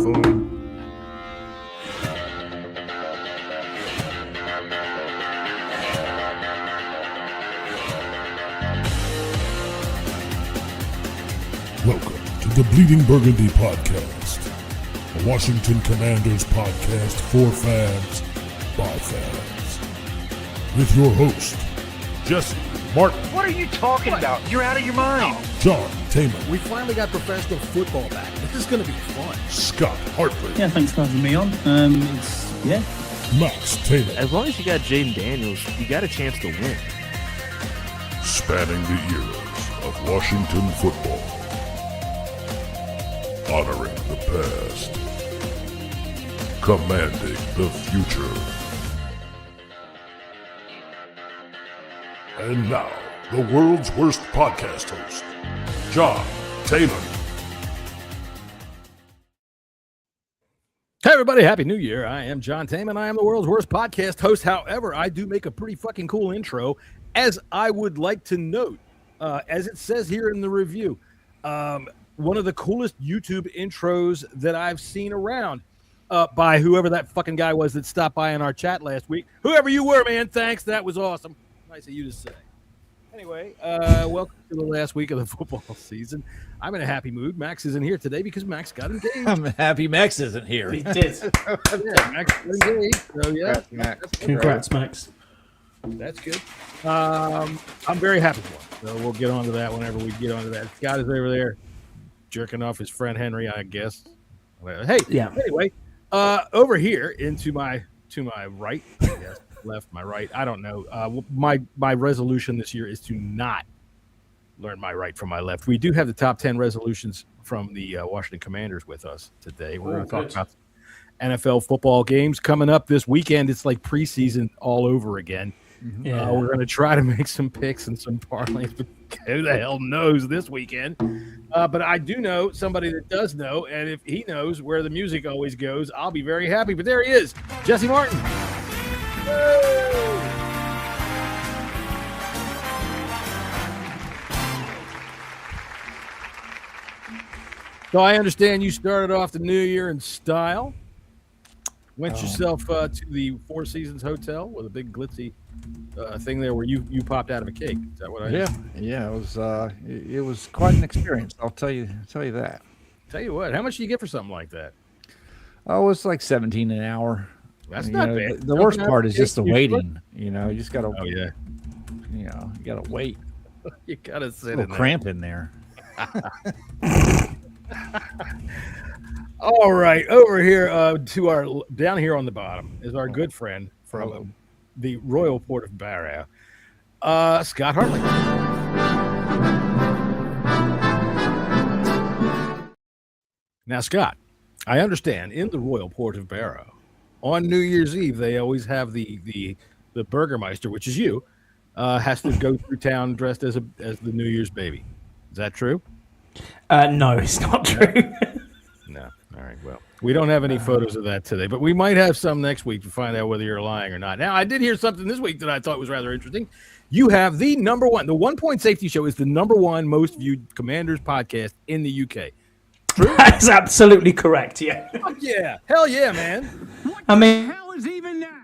buffoon. Welcome to the Bleeding Burgundy Podcast, a Washington Commanders podcast for fans, by fans. With your host, Jessy, Martin. What are you talking about? You're out of your mind. John Taman. We finally got professional football back. This is going to be fun. Scott Hartley. Yeah, thanks for having me on. Max Taylor. As long as you got Jaden Daniels, you got a chance to win. Spanning the eras of Washington football. Honoring the past. Commanding the future. And now, the world's worst podcast host, John Taylor. Hey, everybody. Happy New Year. I am John Taman. I am the world's worst podcast host. However, I do make a pretty fucking cool intro, as I would like to note, as it says here in the review, one of the coolest YouTube intros that I've seen around by whoever that fucking guy was that stopped by in our chat last week. Whoever you were, man, thanks. That was awesome. Nice of you to say. Anyway, welcome to the last week of the football season. I'm in a happy mood. Max isn't here today because Max got engaged. I'm happy Max isn't here. He did. Yeah, Max got engaged. So, yeah. Congrats, Max. That's good. I'm very happy for him. So we'll get on to that whenever we get on to that. Scott is over there jerking off his friend Henry, I guess. Hey, yeah. Anyway, over here to my right, I guess, left, my right. I don't know. My resolution this year is to not learn my right from my left. We do have the top 10 resolutions from the Washington Commanders with us today. We're going to talk about NFL football games coming up this weekend. It's like preseason all over again. Yeah. We're going to try to make some picks and some parlays, but who the hell knows this weekend? But I do know somebody that does know, and if he knows where the music always goes, I'll be very happy. But there he is, Jessy Martin. Woo! So I understand you started off the new year in style. Went yourself to the Four Seasons Hotel with a big glitzy thing there where you popped out of a cake. Is that what I heard? Yeah. It was quite an experience. I'll tell you that. Tell you what, how much do you get for something like that? Oh, it's like $17 an hour. That's not bad. The worst part is just the waiting. You know, you just gotta. Oh yeah. You know, you gotta wait. You gotta sit a little in cramp in there. All right, over here to our down here on the bottom is our good friend from the Royal Port of Barrow, Scott Hartley. Now, Scott, I understand in the Royal Port of Barrow on New Year's Eve they always have the Burgermeister, which is you, has to go through town dressed as the New Year's baby. Is that true? No, it's not true. No. All right. Well, we don't have any photos of that today, but we might have some next week to find out whether you're lying or not. Now, I did hear something this week that I thought was rather interesting. You have the number one. The 1 Point Safety Show is the number one most viewed Commanders podcast in the UK. True? That's absolutely correct. Yeah. Fuck yeah. Hell yeah, man. I mean, Hell is even that?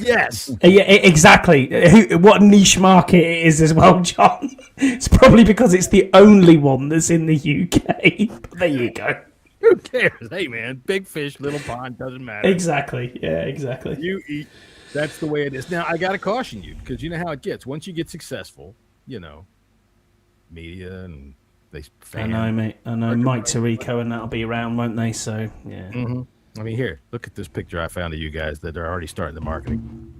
Yes. yeah, exactly. What niche market it is as well, John. It's probably because it's the only one that's in the UK. But there you go. Who cares? Hey, man. Big fish, little pond, doesn't matter. Exactly. Yeah, exactly. You eat. That's the way it is. Now, I got to caution you because you know how it gets. Once you get successful, you know, media and they fans. I know, mate. I know. Mike Tirico and that'll be around, won't they? So, yeah. Mm-hmm. I mean, here, look at this picture I found of you guys that are already starting the marketing.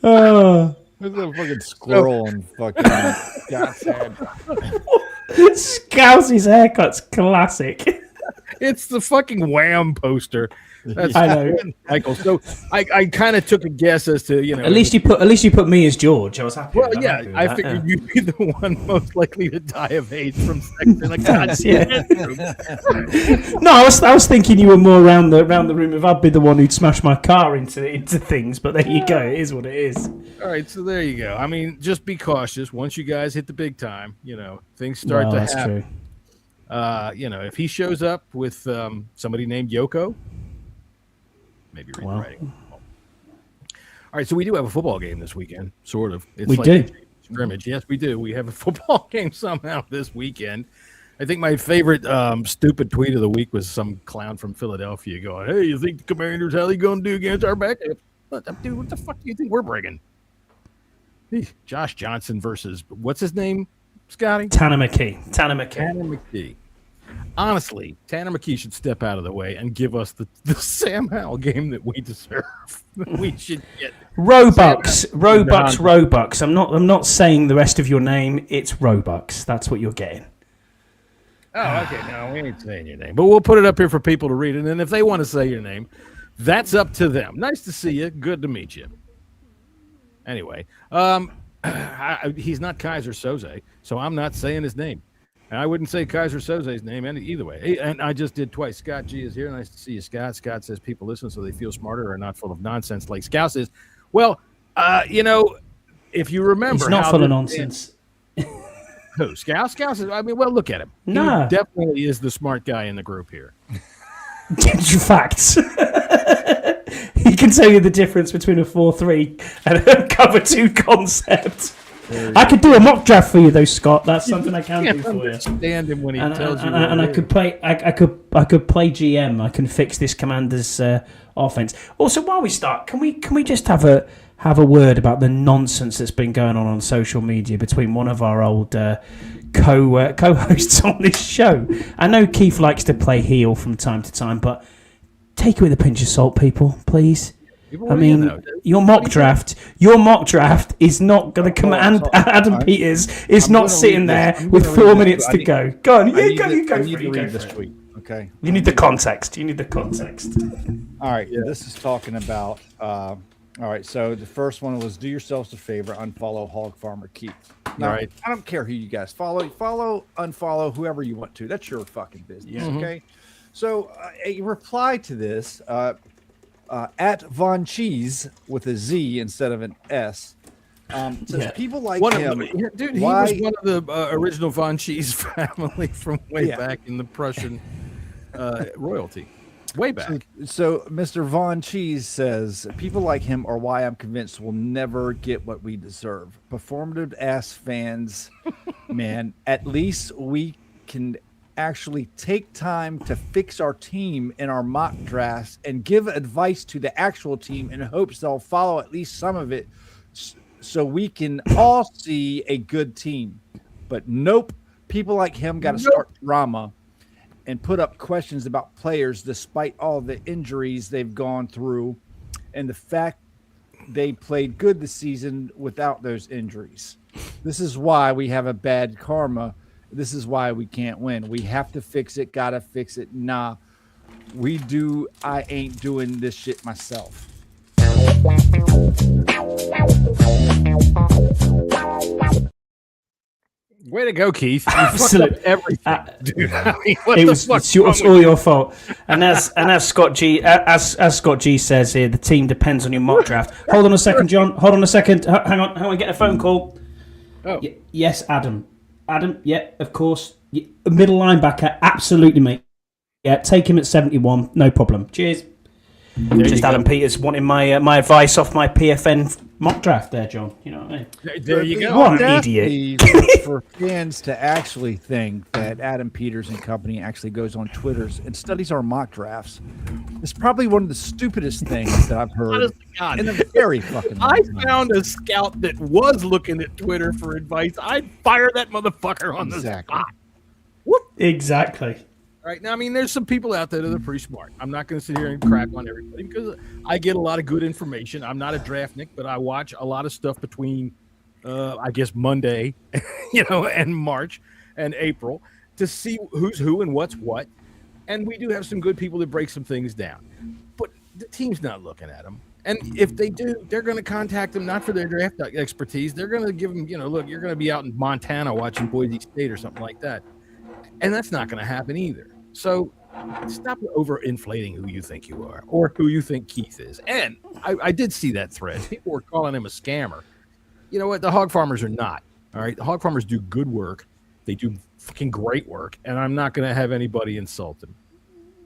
Oh. There's a fucking squirrel on fucking Scott's head. Scousey's haircut's classic. It's the fucking Wham poster That's I know. Michael. So I kind of took a guess as to At least you put me as George. I was happy. Well, with that. yeah, Happy with I that, figured yeah. you'd be the one most likely to die of AIDS from sex in a Yes, goddamn yeah. room. No, I was thinking you were more around the room if I'd be the one who'd smash my car into things. But there you go. It is what it is. All right, so there you go. I mean, just be cautious. Once you guys hit the big time, things start to that's happen. true. If he shows up with somebody named Yoko, maybe read the writing. All right, so we do have a football game this weekend, sort of. It's We do. Scrimmage. Yes, we do. We have a football game somehow this weekend. I think my favorite stupid tweet of the week was some clown from Philadelphia going, "Hey, you think the Commanders, how they going to do against our backup? Dude, what the fuck do you think we're bringing? Hey, Josh Johnson versus, what's his name, Scotty? Tanner McKee. Tanner McKee. Honestly, Tanner McKee should step out of the way and give us the Sam Howell game that we deserve. We should get Robux. I'm not saying the rest of your name. It's Robux. That's what you're getting. Oh, okay. No, we ain't saying your name, but we'll put it up here for people to read. And then if they want to say your name, that's up to them. Nice to see you. Good to meet you. Anyway, he's not Kaiser Soze, so I'm not saying his name. And I wouldn't say Kaiser Soze's name either way. And I just did twice. Scott G is here. Nice to see you, Scott. Scott says people listen so they feel smarter or not full of nonsense like Scout says. Well, if you remember. It's not full of nonsense. Who? Scout? Scout says, I mean, well, look at him. No. He definitely is the smart guy in the group here. Facts. He can tell you the difference between a 4-3 and a cover 2 concept. I could do a mock draft for you, though, Scott. That's something I can do for you. Stand him when he tells you. And I could play. I could play GM. I can fix this Commander's offense. Also, while we start, can we just have a word about the nonsense that's been going on social media between one of our old co-hosts on this show? I know Keith likes to play heel from time to time, but take it with a pinch of salt, people, please. I mean, your mock draft is not going to come. And Adam Peters is not sitting there with 4 minutes to go. Go on, you go for it. Tweet. Okay. You need the context. All right. Yeah. This is talking about. All right. So the first one was, do yourselves a favor, unfollow Hog Farmer Keith. Now, All right. I don't care who you guys follow, unfollow whoever you want to. That's your fucking business. Yeah. Okay. So a reply to this. At Von Cheese with a Z instead of an S. Says people like him. Dude, he was one of the original Von Cheese family from way back in the Prussian royalty. Way back. So Mr. Von Cheese says people like him are why I'm convinced we'll never get what we deserve. Performative ass fans, man. At least we can actually take time to fix our team in our mock drafts and give advice to the actual team in hopes they'll follow at least some of it so we can all see a good team. But nope, people like him got to start drama and put up questions about players despite all the injuries they've gone through and the fact they played good this season without those injuries. This is why we have a bad karma. This is why we can't win. We have to fix it. Gotta fix it. Nah, we do. I ain't doing this shit myself. Way to go, Keith. You Absolutely. fucked up everything. Dude, I mean, It's all your fault. And as Scott G says here, the team depends on your mock draft. Hold on a second, John. Hold on a second. Hang on. Get a phone call. Oh. Yes, Adam. Yeah, of course. Middle linebacker, absolutely, mate. Yeah, take him at 71, no problem. Cheers. Just Adam Peters wanting my advice off my PFN mock draft there, John. You know what I mean? There you go. What an idiot. For fans to actually think that Adam Peters and company actually goes on Twitters and studies our mock drafts is probably one of the stupidest things that I've heard in a very fucking long time. Found a scout that was looking at Twitter for advice. I'd fire that motherfucker on the spot. Whoop. Exactly. Right now, I mean, there's some people out there that are pretty smart. I'm not going to sit here and crap on everybody because I get a lot of good information. I'm not a draftnik, but I watch a lot of stuff between, I guess, Monday, and March and April to see who's who and what's what. And we do have some good people that break some things down. But the team's not looking at them. And if they do, they're going to contact them, not for their draft expertise. They're going to give them, look, you're going to be out in Montana watching Boise State or something like that. And that's not going to happen either. So stop overinflating who you think you are or who you think Keith is. And I did see that thread. People were calling him a scammer. You know what? The hog farmers are not. All right. The hog farmers do good work. They do fucking great work. And I'm not going to have anybody insult them.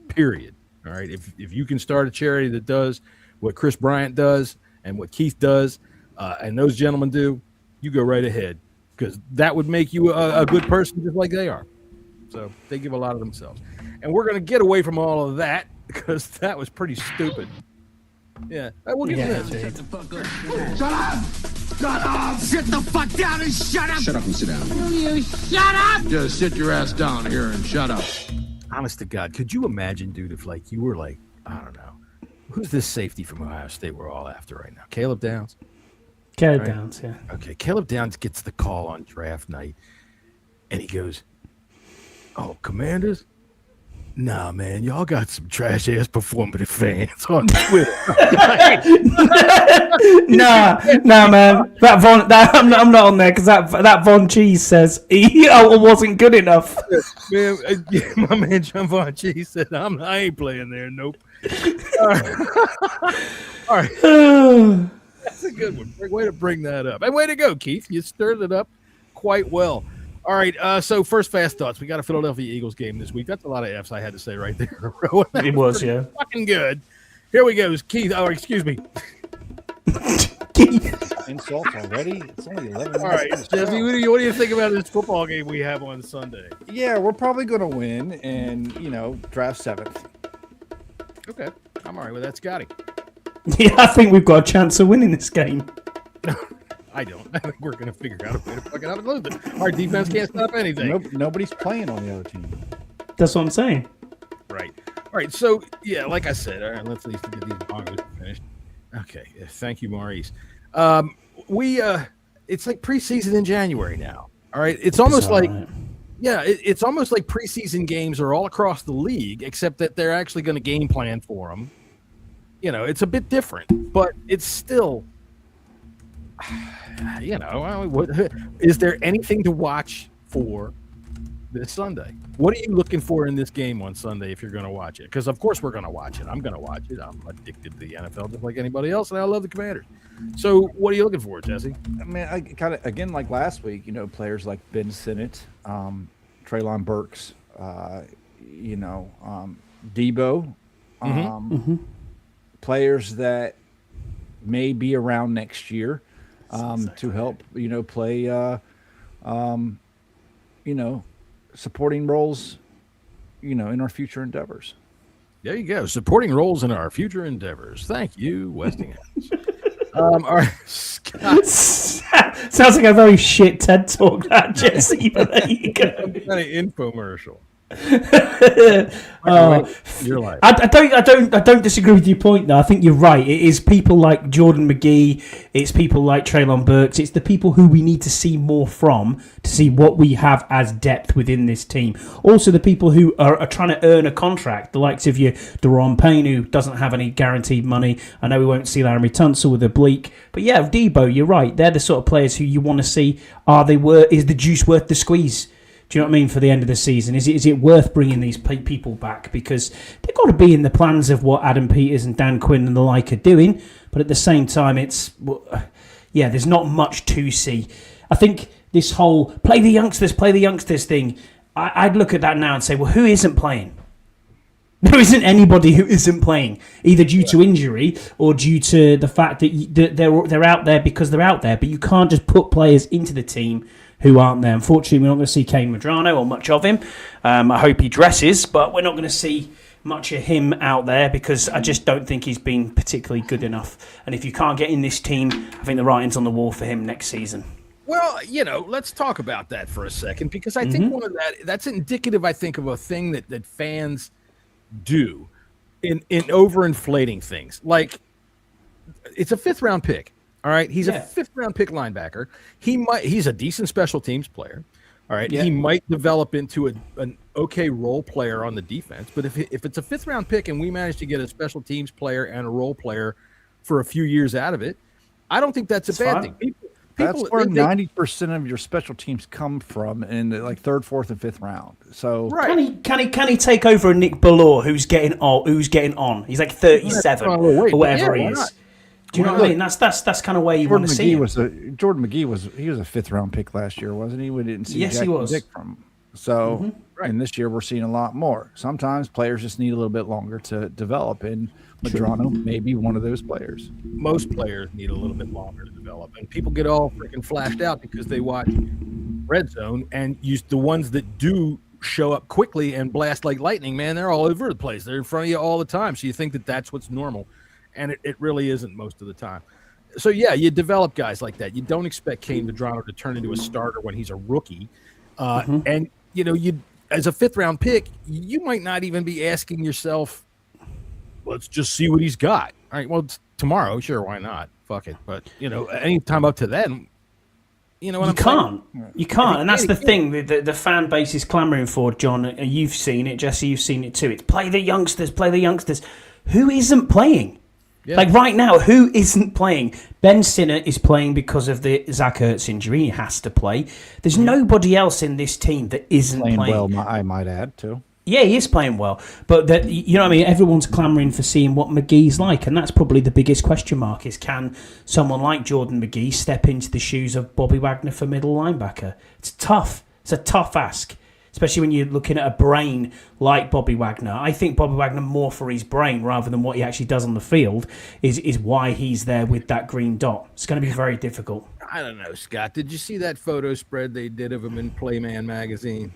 Period. All right. If you can start a charity that does what Chris Bryant does and what Keith does, and those gentlemen do, you go right ahead, because that would make you a good person just like they are. So they give a lot of themselves. And we're going to get away from all of that because that was pretty stupid. Yeah. We'll give you this. Shut the fuck up. Shut up! Shut up! Sit the fuck down and shut up! Shut up and sit down. Will you shut up? Just sit your ass down here and shut up. Honest to God, could you imagine, dude, if you were I don't know, who's this safety from Ohio State we're all after right now? Caleb Downs? Caleb Downs, yeah. Okay, Caleb Downs gets the call on draft night, and he goes, "Oh, Commanders? Nah, man, y'all got some trash-ass performative fans on Twitter." nah, man. I'm not on there because that Von Cheese says he wasn't good enough. Man, my man John Von Cheese said, I ain't playing there. Nope. All right. That's a good one. Way to bring that up. And way to go, Keith. You stirred it up quite well. All right, so first fast thoughts. We got a Philadelphia Eagles game this week. That's a lot of F's I had to say right there. It was, yeah. Fucking good. Here we go. Keith, excuse me. Insults already? It's only 11 All right, Jessy, what do you think about this football game we have on Sunday? Yeah, we're probably going to win and, draft 7th. Okay, I'm all right with that, Scotty. Yeah, I think we've got a chance of winning this game. I don't. I think we're going to figure out a way to fuck it up and lose it. Our defense can't stop anything. Nobody's playing on the other team. That's what I'm saying. Right. All right. So, yeah, like I said, all right, let's at least get these bongos finished. Okay. Thank you, Maurice. It's like preseason in January now. All right. It's almost it's almost like preseason games are all across the league, except that they're actually going to game plan for them. It's a bit different, but it's still, is there anything to watch for this Sunday? What are you looking for in this game on Sunday if you're going to watch it? Because, of course, we're going to watch it. I'm going to watch it. I'm addicted to the NFL just like anybody else, and I love the Commanders. So what are you looking for, Jesse? I mean, I kind of, again, like last week, players like Ben Sinnott, Treylon Burks, Debo, players that may be around next year to help, play, supporting roles, in our future endeavors. There you go. Supporting roles in our future endeavors. Thank you, Westinghouse. All right. Sounds like a very shit TED talk, that, Jesse, but there you go. Some kind of infomercial. Your life. I don't disagree with your point though. I think you're right. It is people like Jordan McGee, it's people like Treylon Burks, it's the people who we need to see more from to see what we have as depth within this team. Also the people who are trying to earn a contract, the likes of your Daron Payne, who doesn't have any guaranteed money. I know we won't see Laramie Tunsil with oblique, but yeah, Debo, you're right. They're the sort of players who you want to see. Is the juice worth the squeeze? Do you know what I mean for the end of the season? Is it worth bringing these people back? Because they've got to be in the plans of what Adam Peters and Dan Quinn and the like are doing. But at the same time, there's not much to see. I think this whole play the youngsters thing, I'd look at that now and say, well, who isn't playing? There isn't anybody who isn't playing, either due to injury or due to the fact that they're out there because they're out there. But you can't just put players into the team who aren't there. Unfortunately, we're not going to see Kane Medrano or much of him. I hope he dresses, but we're not going to see much of him out there because I just don't think he's been particularly good enough. And if you can't get in this team, I think the writing's on the wall for him next season. Well, let's talk about that for a second because I think one of that's indicative, I think, of a thing that fans do in overinflating things. Like, it's a 5th round pick. All right, he's a 5th round pick linebacker. He's a decent special teams player, All right, Yeah. he might develop into an okay role player on the defense, but if it's a 5th-round pick and we manage to get a special teams player and a role player for a few years out of it, I don't think that's a bad thing. People, that's where 90% of your special teams come from in the, like 3rd, 4th, and 5th round. So can he take over a Nick Ballore who's getting on? He's like 37 or whatever he is. Do you know what I mean? That's kind of where you want to see him. Jordan McGee was a 5th-round pick last year, wasn't he? We didn't see Yes, he was. Dick from him. So, and this year we're seeing a lot more. Sometimes players just need a little bit longer to develop, and Medrano may be one of those players. Most players need a little bit longer to develop, and people get all freaking flashed out because they watch Red Zone and use the ones that do show up quickly and blast like lightning. Man, they're all over the place. They're in front of you all the time, so you think that that's what's normal. And it really isn't most of the time. So, yeah, you develop guys like that. You don't expect Kane Medrano to turn into a starter when he's a rookie. And, you know, you as a 5th-round pick, you might not even be asking yourself, let's just see what he's got. All right, well, tomorrow, sure, why not? Fuck it. But, you know, any time up to then, you know what I'm saying? You can't. And that's the thing the fan base is clamoring for, John. You've seen it. Jesse, you've seen it too. It's play the youngsters, play the youngsters. Who isn't playing? Yeah. Like right now, who isn't playing? Ben Sinner is playing because of the Zach Ertz injury. He has to play. There's nobody else in this team that isn't playing. Well, I might add, too. Yeah, he is playing well. But, you know what I mean? Everyone's clamouring for seeing what McGee's like. And that's probably the biggest question mark is can someone like Jordan McGee step into the shoes of Bobby Wagner for middle linebacker? It's tough. It's a tough ask. Especially when you're looking at a brain like Bobby Wagner. I think Bobby Wagner more for his brain rather than what he actually does on the field is why he's there with that green dot. It's going to be very difficult. I don't know, Scott. Did you see that photo spread they did of him in Playman magazine?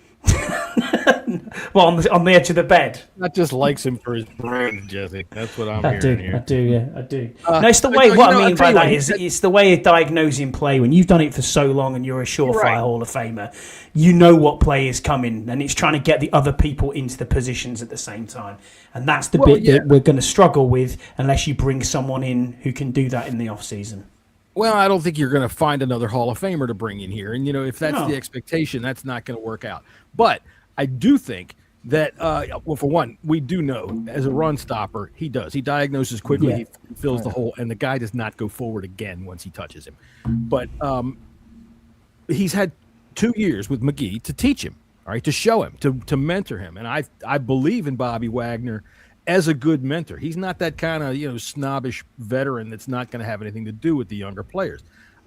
Well, on the edge of the bed. That just likes him for his brain, Jesse. That's what I'm hearing here. I do. No, it's the way. What I mean by that is it's the way of diagnosing play. When you've done it for so long and you're a surefire Hall of Famer, you know what play is coming, and it's trying to get the other people into the positions at the same time. And that's the bit that we're going to struggle with unless you bring someone in who can do that in the off season. Well, I don't think you're going to find another Hall of Famer to bring in here. And, you know, if that's the expectation, that's not going to work out. But I do think that, well, for one, we do know as a run stopper, he does. He diagnoses quickly, he fills the hole, and the guy does not go forward again once he touches him. But he's had 2 years with McGee to teach him, all right, to show him, to mentor him. And I believe in Bobby Wagner as a good mentor. He's not that kind of, you know, snobbish veteran that's not going to have anything to do with the younger players.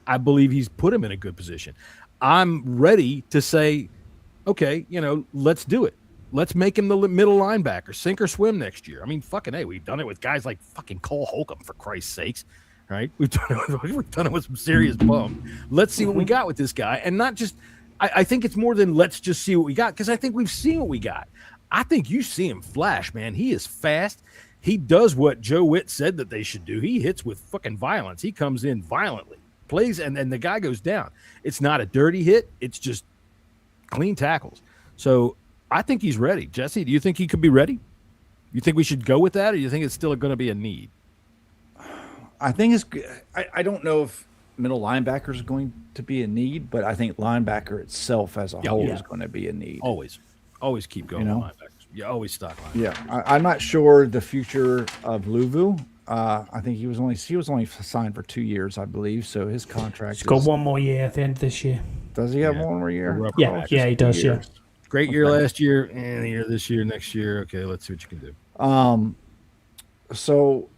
I believe he's put him in a good position. I'm ready to say, okay, you know, let's do it. Let's make him the middle linebacker, sink or swim next year. I mean, fucking hey, we've done it with guys like fucking Cole Holcomb, for Christ's sakes. All right, we've done it with some serious bum. Let's see what we got with this guy, and not just. I think it's more than let's just see what we got, because I think we've seen what we got. I think you see him flash, man. He is fast. He does what Joe Witt said that they should do. He hits with fucking violence. He comes in violently, plays, and the guy goes down. It's not a dirty hit. It's just clean tackles. So I think he's ready. Jesse, do you think he could be ready? You think we should go with that, or do you think it's still going to be a need? I think it's – I don't know if middle linebacker is going to be a need, but I think linebacker itself as a whole is going to be a need. Always keep going, you know? Linebackers. You always stock linebackers. Yeah, I'm not sure the future of Luvu. I think he was only signed for 2 years, I believe. So his contract. He's got one more year at the end of this year. Does he have one more year? Yeah, he does. Yeah. Great year last year, and the year this year, next year. Okay, let's see what you can do. So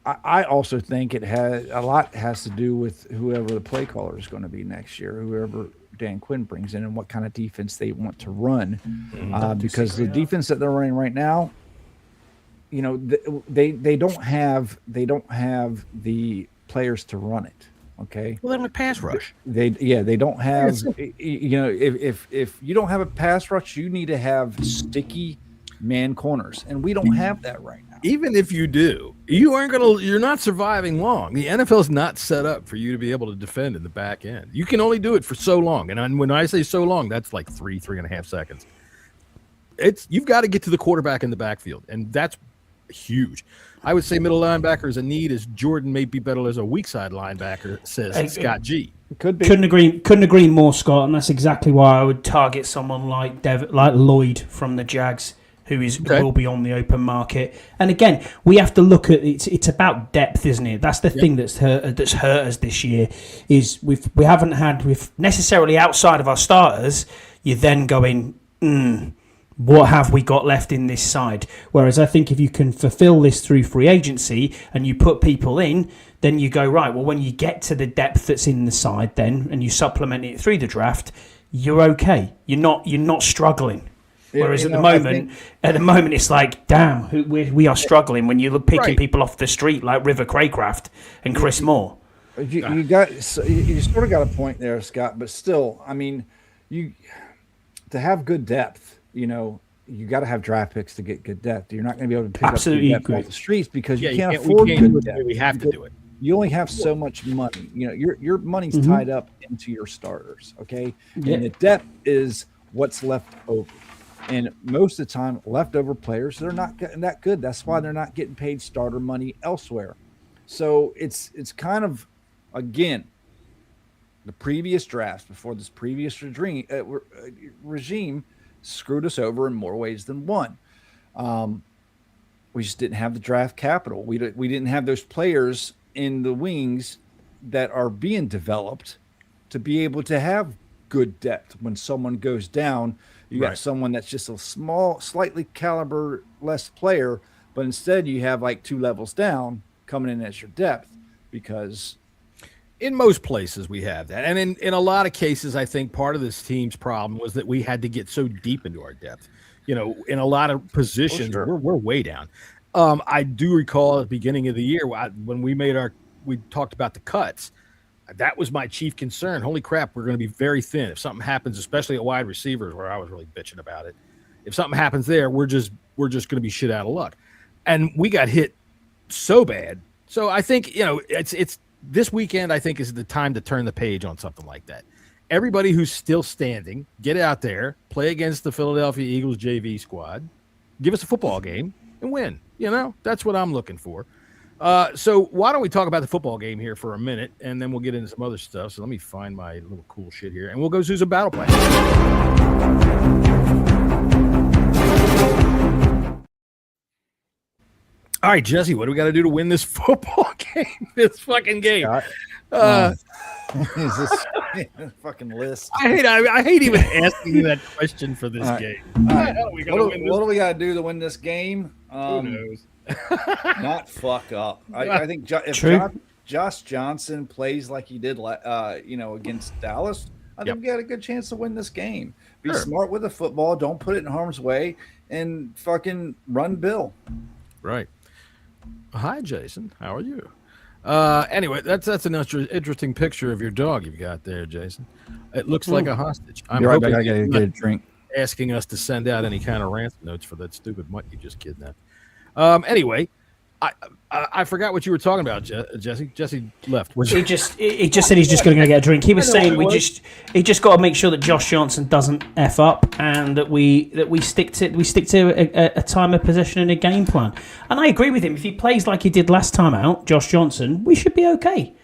I also think a lot has to do with whoever the play caller is going to be next year, whoever Dan Quinn brings in, and what kind of defense they want to run. Because the defense that they're running right now, you know, they don't have the players to run it. Okay. Well, they don't have pass rush. They don't have. You know, if you don't have a pass rush, you need to have sticky man corners, and we don't have that right now. Even if you do, you're not surviving long. The NFL is not set up for you to be able to defend in the back end. You can only do it for so long. And when I say so long, that's like 3.5 seconds. You've got to get to the quarterback in the backfield. And huge. I would say middle linebacker is a need as Jordan may be better as a weak side linebacker, says Scott G. Could be. Couldn't agree more, Scott, and that's exactly why I would target someone like Lloyd from the Jags, who will be on the open market. And again, we have to look at it's about depth, isn't it? That's the thing that's hurt us this year. Is we haven't had necessarily outside of our starters. You're then going, what have we got left in this side? Whereas I think if you can fulfill this through free agency and you put people in, then you go, right, well, when you get to the depth that's in the side then and you supplement it through the draft, you're okay. You're not struggling. Whereas at the moment it's like, damn, we are struggling when you're picking people off the street like River Craycraft and Chris Moore. You sort of got a point there, Scott, but still, I mean, to have good depth, you got to have draft picks to get good depth. You're not going to be able to pick up good depth off the streets because you can't afford good depth. We have to do it. You only have so much money. Your money's tied up into your starters, okay? And the depth is what's left over. And most of the time, leftover players, they're not getting that good. That's why they're not getting paid starter money elsewhere. So it's kind of, again, the previous drafts before this previous regime screwed us over in more ways than one. We just didn't have the draft capital. We didn't have those players in the wings that are being developed to be able to have good depth when someone goes down. You got someone that's just a small, slightly caliber less player, but instead you have like 2 levels down coming in as your depth because in most places we have that. And in a lot of cases, I think part of this team's problem was that we had to get so deep into our depth. In a lot of positions, we're way down. I do recall at the beginning of the year when we talked about the cuts. That was my chief concern. Holy crap, we're going to be very thin. If something happens, especially at wide receivers, where I was really bitching about it, if something happens there, we're just going to be shit out of luck. And we got hit so bad. So I think it's this weekend. I think is the time to turn the page on something like that. Everybody who's still standing, get out there, play against the Philadelphia Eagles JV squad, give us a football game, and win. That's what I'm looking for. So why don't we talk about the football game here for a minute, and then we'll get into some other stuff. So let me find my little cool shit here, and we'll go through some battle plans. All right, Jesse, what do we got to do to win this football game? This fucking game. Is this fucking list? I hate even asking you that question for this game. What do we got to do to win this game? Who knows? Not fuck up. I think if Josh Johnson plays like he did, against Dallas, I think we got a good chance to win this game. Be smart with the football. Don't put it in harm's way, and fucking run Bill. Right. Hi, Jason. How are you? Anyway, that's an interesting picture of your dog you've got there, Jason. It looks like a hostage. I'm hoping I gotta get a drink. Asking us to send out any kind of ransom notes for that stupid mutt you just kidnapped. Anyway, I forgot what you were talking about, Jesse. Jesse left. He just said he's just going to go get a drink. He was saying he just got to make sure that Josh Johnson doesn't f up and that we stick to a time of possession and a game plan. And I agree with him. If he plays like he did last time out, Josh Johnson, we should be okay.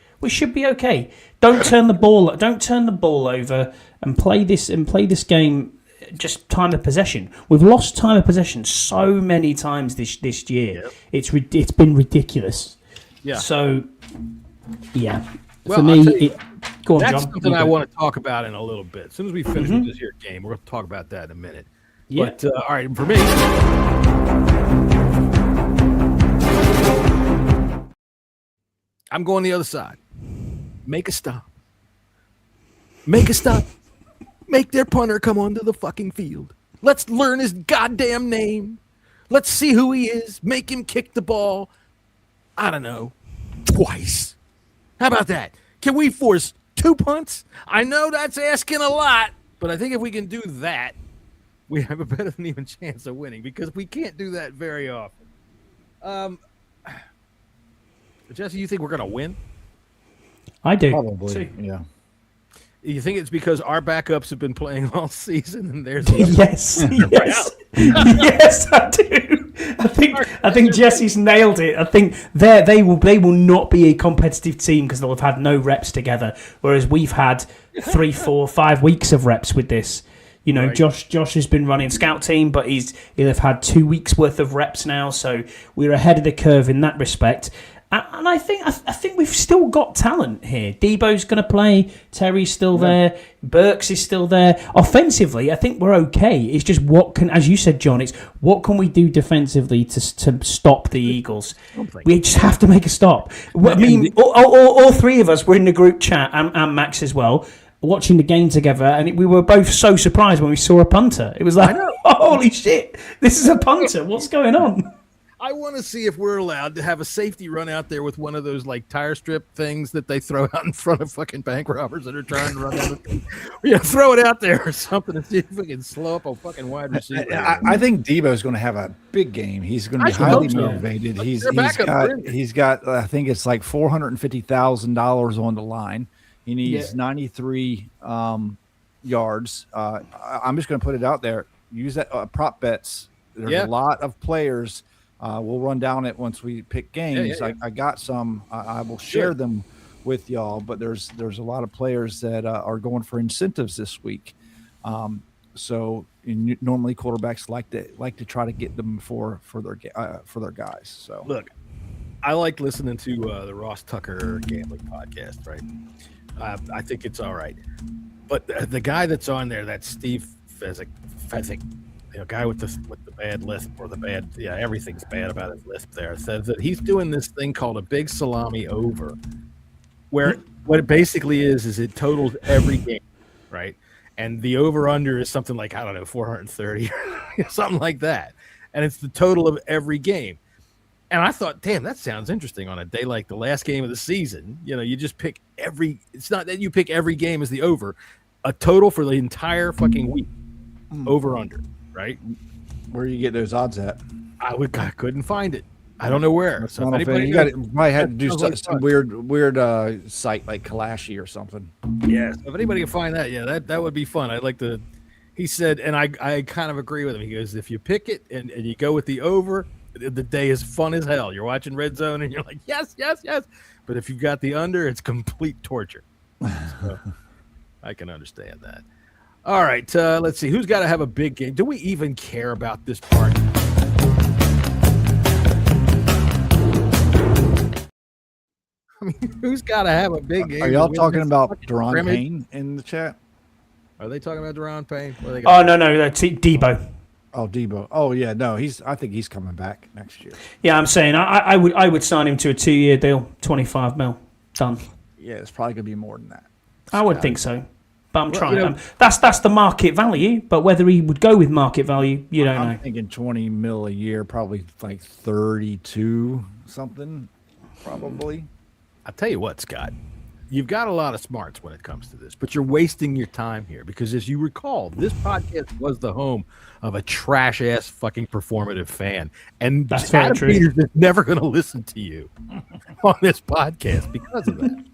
Don't turn the ball over and play this game. Just time of possession. We've lost time of possession so many times this year. Yep. It's been ridiculous. Yeah. So, yeah. Well, for me, go on, that's John. something I want to talk about in a little bit. As soon as we finish with this here game, we're going to talk about that in a minute. Yeah. But all right, for me, I'm going the other side. Make a stop. Make their punter come onto the fucking field. Let's learn his goddamn name. Let's see who he is. Make him kick the ball, I don't know, twice. How about that? Can we force 2 punts? I know that's asking a lot, but I think if we can do that, we have a better than even chance of winning because we can't do that very often. Jesse, you think we're going to win? I do. Probably, yeah. You think it's because our backups have been playing all season and there's yes, I do. I think Jesse's nailed it. I think they will not be a competitive team because they'll have had no reps together, whereas we've had 3, 4, 5 weeks of reps with this. You know, right. Josh has been running scout team, but he'll have had 2 weeks worth of reps now, so we're ahead of the curve in that respect. And I think we've still got talent here. Debo's going to play. Terry's still there. Burks is still there. Offensively, I think we're okay. It's just as you said, John, it's what can we do defensively to stop the Eagles? We just have to make a stop. I mean, all three of us were in the group chat, and Max as well, watching the game together, and we were both so surprised when we saw a punter. It was like, holy shit, this is a punter. What's going on? I want to see if we're allowed to have a safety run out there with one of those like tire strip things that they throw out in front of fucking bank robbers that are trying to run out of things. Throw it out there or something to see if we can slow up a fucking wide receiver. I think Debo's going to have a big game. He's going to be highly motivated. He's got I think it's like $450,000 on the line. He needs 93 yards. I'm just going to put it out there. Use that prop bets. There's a lot of players. We'll run down it once we pick games. I got some. I will share them with y'all. But there's a lot of players that are going for incentives this week. So normally quarterbacks like to try to get them for their guys. So look, I like listening to the Ross Tucker gambling podcast. Right, I think it's all right. But the guy that's on there, that's Steve Fezzik. Guy with the bad lisp or the bad, everything's bad about his lisp there, says that he's doing this thing called a big salami over, where what it basically is it totals every game, right? And the over-under is something like, 430 or something like that. And it's the total of every game. And I thought, damn, that sounds interesting on a day like the last game of the season. You just pick it's not that you pick every game as the over, a total for the entire fucking week, over-under. Right, where you get those odds at? I couldn't find it. I don't know where. So you might have to do some weird site like Kalashi or something. Yeah, so if anybody can find that, that would be fun. I'd like to. He said, and I kind of agree with him. He goes, if you pick it and you go with the over, the day is fun as hell. You're watching Red Zone and you're like, yes. But if you got the under, it's complete torture. So, I can understand that. All right, let's see. Who's got to have a big game? Do we even care about this part? I mean, who's got to have a big game? Are y'all talking about Daron Payne in the chat? Are they talking about Daron Payne? Oh, no, Debo. Oh, Debo. Oh, yeah, no, I think he's coming back next year. Yeah, I'm saying I would sign him to a 2-year deal, $25 million, done. Yeah, it's probably going to be more than that. I would think so. But I'm trying. That's the market value. But whether he would go with market value, you don't know. I'm thinking $20 million a year, probably like 32 something, probably. I'll tell you what, Scott. You've got a lot of smarts when it comes to this, but you're wasting your time here because, as you recall, this podcast was the home of a trash ass fucking performative fan, and that's Adam Peters is never going to listen to you on this podcast because of that.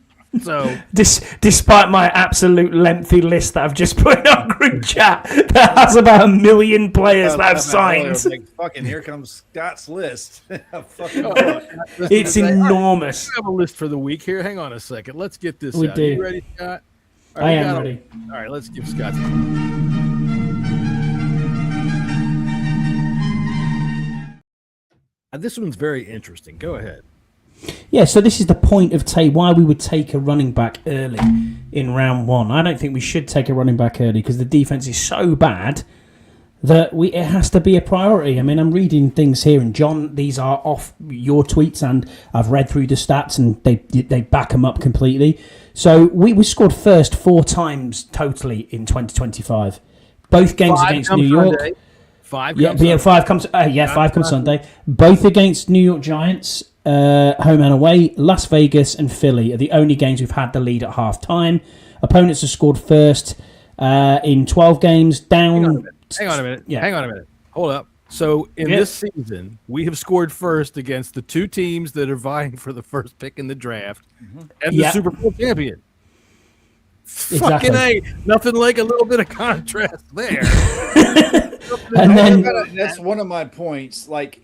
So, despite my absolute lengthy list that I've just put in our group chat, that has about 1 million players that have signed. Like, fucking, here comes Scott's list. It's enormous. I have a list for the week here. Hang on a second. Let's get this we out. Do. You ready, Scott? I am ready. All right, let's give Scott. This one's very interesting. Go ahead. Yeah, so this is the point of why we would take a running back early in round 1. I don't think we should take a running back early because the defense is so bad that it has to be a priority. I mean, I'm reading things here, and John, these are off your tweets, and I've read through the stats, and they back them up completely. So we scored first 4 times totally in 2025. Both games against New York. Sunday. 5 comes Sunday. Both against New York Giants. Home and away, Las Vegas and Philly are the only games we've had the lead at half time. Opponents have scored first in 12 games, down. Hang on a minute. Hang on a minute. Hold up. So in this season, we have scored first against the 2 teams that are vying for the first pick in the draft and the Super Bowl champion. Exactly. Fucking A. Nothing like a little bit of contrast there. And then that's one of my points. Like,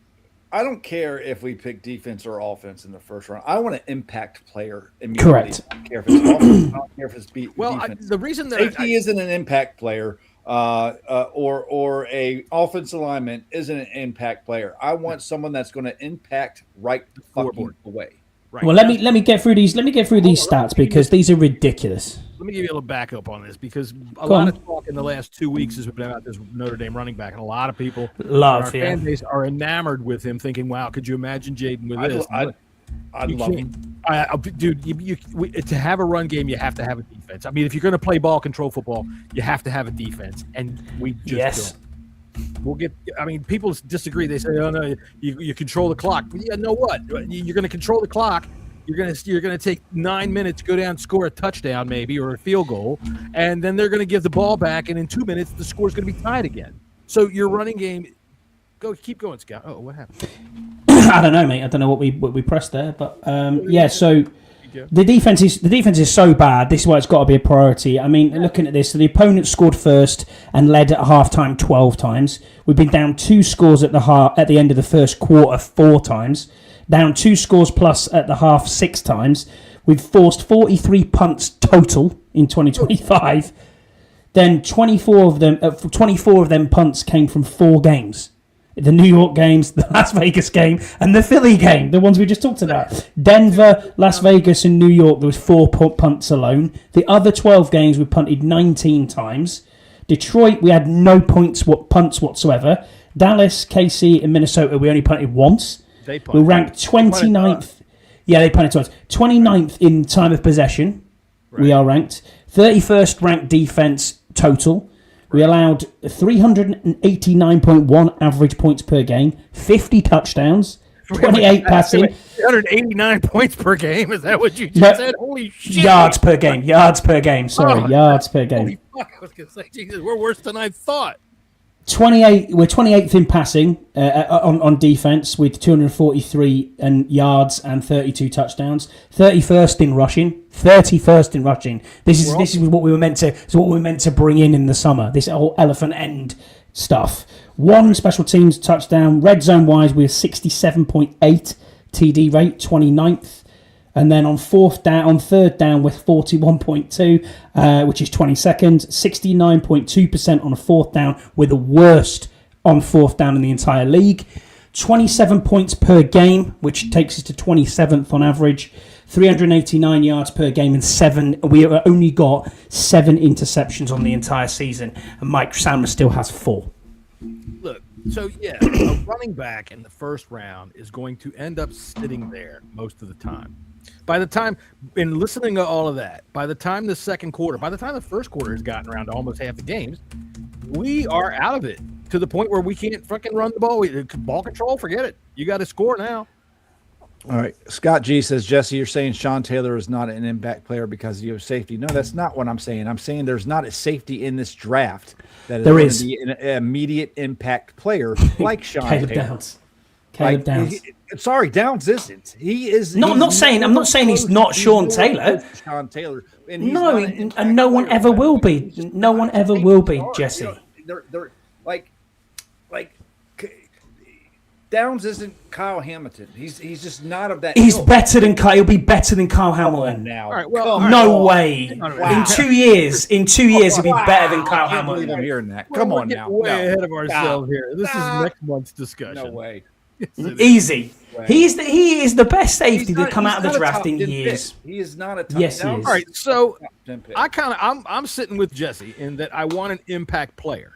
I don't care if we pick defense or offense in the first round. I want an impact player immediately. Correct. I don't care if it's offense. I don't care if it's defense. The reason that safety isn't an impact player, or a offensive lineman isn't an impact player. I want someone that's going to impact right the fucking away. Right. Well, let me get through these. Let me get through these stats because these are ridiculous. Let me give you a little backup on this because a lot of talk in the last 2 weeks has been about this Notre Dame running back, and a lot of people fan base are enamored with him, thinking, "Wow, could you imagine Jaden with this?" I'd love him. Dude, to have a run game, you have to have a defense. I mean, if you're going to play ball control football, you have to have a defense, and we just don't. We'll get. I mean, people disagree. They say, "Oh no, you control the clock." Yeah, know what? You're going to control the clock. You're gonna take 9 minutes, go down, score a touchdown maybe or a field goal, and then they're going to give the ball back, and in 2 minutes the score's going to be tied again. So your running game, keep going, Scott. Oh, what happened? I don't know, mate. I don't know what we pressed there, but So the defense is so bad. This is why it's got to be a priority. I mean, looking at this, so the opponent scored first and led at halftime 12 times. We've been down 2 scores at the end of the first quarter 4 times. Down 2 scores plus at the half 6 times. We've forced 43 punts total in 2025. Then 24 of them punts came from 4 games. The New York games, the Las Vegas game, and the Philly game, the ones we just talked about. Denver, Las Vegas, and New York, there was 4 punts alone. The other 12 games, we punted 19 times. Detroit, we had no punts whatsoever. Dallas, KC, and Minnesota, we only punted once. We ranked 29th. Yeah, they punted twice. 29th in time of possession. Right. We are ranked. 31st ranked defense total. We allowed 389.1 average points per game, 50 touchdowns, 28 passing. 389 points per game? Is that what you just said? Holy shit. Yards per game. Yards per game. Sorry, yards per game. Holy fuck. I was going to say, Jesus, we're worse than I thought. 28. We're 28th in passing on defense with 243 yards and 32 touchdowns. 31st in rushing. 31st in rushing. This is what we were meant to bring in the summer. This whole elephant end stuff. 1 special teams touchdown. Red zone wise, we're 67.8 TD rate, 29th. And then on third down with 41.2, which is 22nd, 69.2% on a 4th down. We're the worst on 4th down in the entire league. 27 points per game, which takes us to 27th on average. 389 yards per game and 7. We have only got 7 interceptions on the entire season, and Mike Sanders still has 4. Look, so yeah, a running back in the first round is going to end up sitting there most of the time. By the time, in listening to all of that, by the time the first quarter has gotten around to almost half the games, we are out of it to the point where we can't fucking run the ball. Ball control, forget it. You got to score now. All right. Scott G says, Jesse, you're saying Sean Taylor is not an impact player because you have safety. No, that's not what I'm saying. I'm saying there's not a safety in this draft that is going to be an immediate impact player like Sean Taylor. Caleb Downs. Sorry, Downs isn't. He is. No, I'm not saying he's not Sean Taylor. Sean Taylor. And no one ever will be. No one ever will be, Jesse. They're like Downs isn't Kyle Hamilton. He's just not of that. He's better than Kyle. He'll be better than Kyle Hamilton now. All right, well, no way. Wow. In 2 years, he'll be better than Kyle Hamilton. I'm hearing that. Come on now. Way ahead of ourselves here. This is next month's discussion. No way. Easy. He is the best safety to come out of the draft in years. He is not a top. Yes, he is. All right, so I'm sitting with Jesse in that I want an impact player.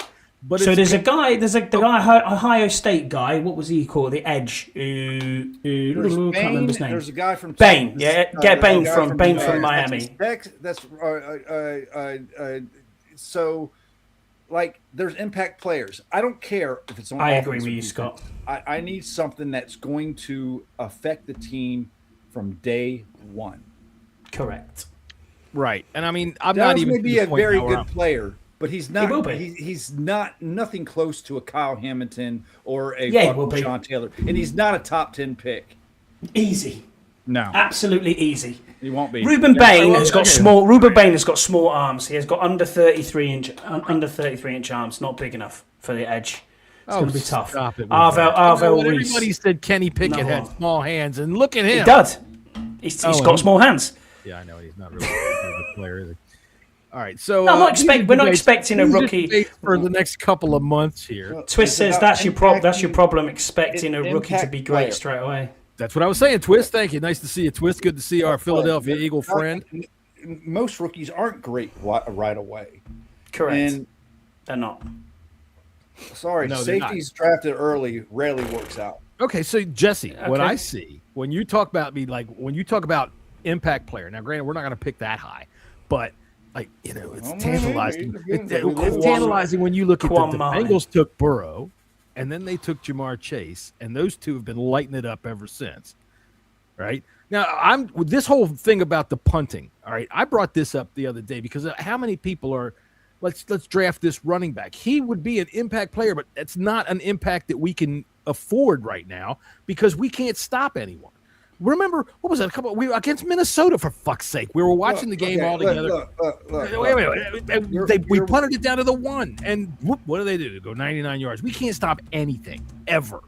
But so there's a guy, Ohio State guy. What was he called? The Edge. Can't remember his name. There's a guy from Bain. Yeah, get Bain from Miami. That's so. Like, there's impact players. I don't care if it's on. I agree with you, Scott. I need something that's going to affect the team from day one. Correct. Right, and I mean, I'm Downs not even. May be a very good player, but he's not. He will be. He's not nothing close to a Kyle Hamilton or a Sean Taylor, and he's not a top 10 pick. Easy. No, absolutely easy. He won't be. Ruben Bain has got small arms. He has got under 33 inch arms. Not big enough for the edge. It's going to be tough. Stop it. Arvell Reese. Everybody said Kenny Pickett had small hands, and look at him. He does. He's got small hands. Yeah, I know. He's not really a good player, is he? All right, so no, we're not expecting a rookie for the next couple of months here. Twist says that's your problem, expecting a rookie to be great straight away. That's what I was saying, Twist. Thank you. Nice to see you, Twist. Good to see our Philadelphia Eagle friend. Most rookies aren't great right away. Correct. And they're not. Sorry, safeties drafted early rarely works out. Okay, so Jesse, what I see when you talk about when you talk about impact player. Now, granted, we're not going to pick that high, but it's tantalizing. It's tantalizing when you look at the Bengals took Burrow, and then they took Jamar Chase, and those two have been lighting it up ever since. Right now, this whole thing about the punting. All right, I brought this up the other day because how many people are. Let's draft this running back. He would be an impact player, but it's not an impact that we can afford right now because we can't stop anyone. Remember, what was it? We were against Minnesota, for fuck's sake. We were watching the game all together. Wait. We punted it down to the 1, and whoop, what do? They go 99 yards. We can't stop anything, ever.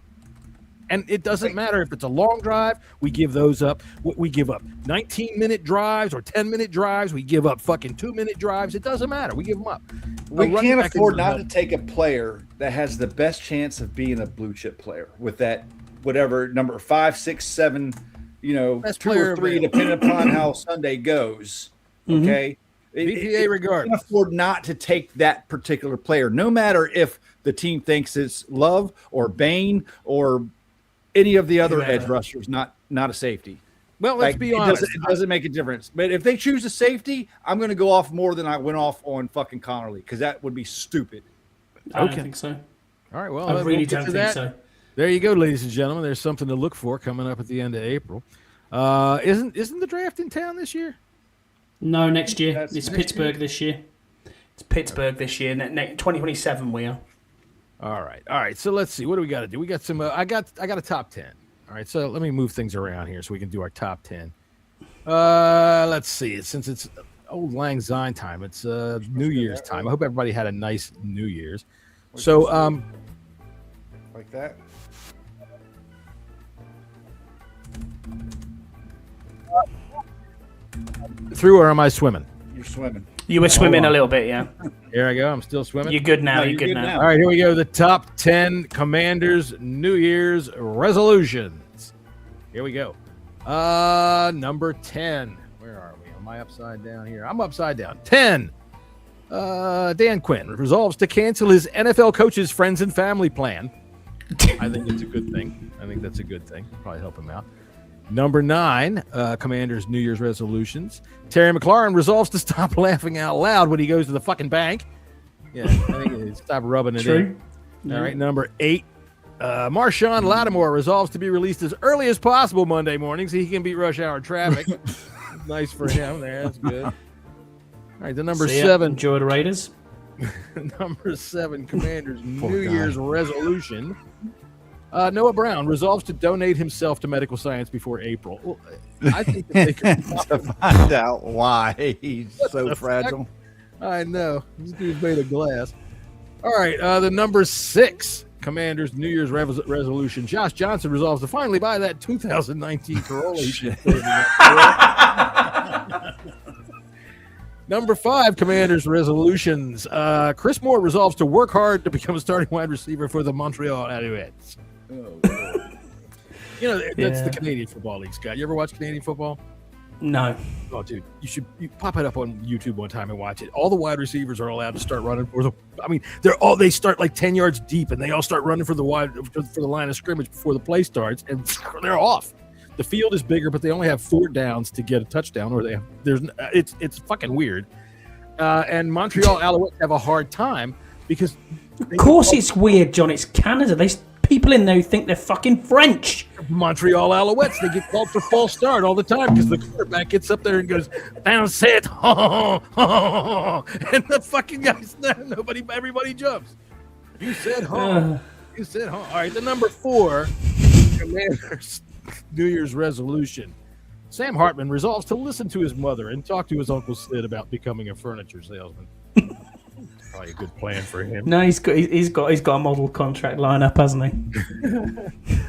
And it doesn't matter if it's a long drive, we give those up. We give up 19-minute drives or 10-minute drives. We give up fucking 2-minute drives. It doesn't matter. We give them up. We can't afford not to take a player that has the best chance of being a blue chip player with that whatever number 5, 6, 7, best 2 or 3, depending upon how Sunday goes. Okay. BPA regardless. We can't afford not to take that particular player, no matter if the team thinks it's Love or Bain or any of the other edge rushers, not a safety. Well, let's be honest. It doesn't make a difference. But if they choose a safety, I'm going to go off more than I went off on fucking Connerly because that would be stupid. I don't think so. All right, well, I really don't think so. There you go, ladies and gentlemen. There's something to look for coming up at the end of April. Isn't the draft in town this year? No, next year. It's Pittsburgh this year. It's Pittsburgh this year. 2027 we are. All right. So let's see. What do we got to do? We got some. I got a top 10. All right. So let me move things around here so we can do our top 10. Let's see. Since it's old Lang Syne time, it's New Year's time. I hope everybody had a nice New Year's. So like that. Through or am I swimming? You're swimming. You were swimming a little bit, yeah. Here I go. I'm still swimming. You're good now. No, you're good now. All right, here we go. The top 10 Commanders New Year's resolutions. Here we go. Number 10. Where are we? Am I upside down here? I'm upside down. 10. Dan Quinn resolves to cancel his NFL coach's friends and family plan. I think it's a good thing. I think that's a good thing. Probably help him out. Number 9, Commanders' New Year's resolutions. Terry McLaurin resolves to stop laughing out loud when he goes to the fucking bank. Yeah, I think stop rubbing it in. All right, number 8, Marshawn Lattimore resolves to be released as early as possible Monday morning so he can beat rush hour traffic. Nice for him there. That's good. All right, the number 7. Enjoy the Raiders. Number 7, Commanders' New Year's resolution. Noah Brown resolves to donate himself to medical science before April. Well, I think that they can to find out why he's so fragile. I know. This dude's made of glass. All right, the number 6, Commanders' New Year's resolution. Josh Johnson resolves to finally buy that 2019 Corolla. Number 5, Commanders' resolutions. Chris Moore resolves to work hard to become a starting wide receiver for the Montreal Alouettes. Oh, that's the Canadian Football League, Scott. You ever watch Canadian football? No. Oh, dude, you pop it up on YouTube one time and watch it. All the wide receivers are allowed to start running for the. I mean, they start like 10 yards deep, and they all start running for the line of scrimmage before the play starts, and they're off. The field is bigger, but they only have 4 downs to get a touchdown. Or it's fucking weird. And Montreal Alouettes have a hard time because. Of course, it's weird, John. It's Canada. There's people in there who think they're fucking French. Montreal Alouettes, they get called for false start all the time because the quarterback gets up there and goes, bounce it, and the fucking guys, everybody jumps. You said huh. You said huh. All right, the number 4, Commanders' New Year's resolution. Sam Hartman resolves to listen to his mother and talk to his Uncle Sid about becoming a furniture salesman. probably a good plan for him. No, he's got a model contract lineup, hasn't he?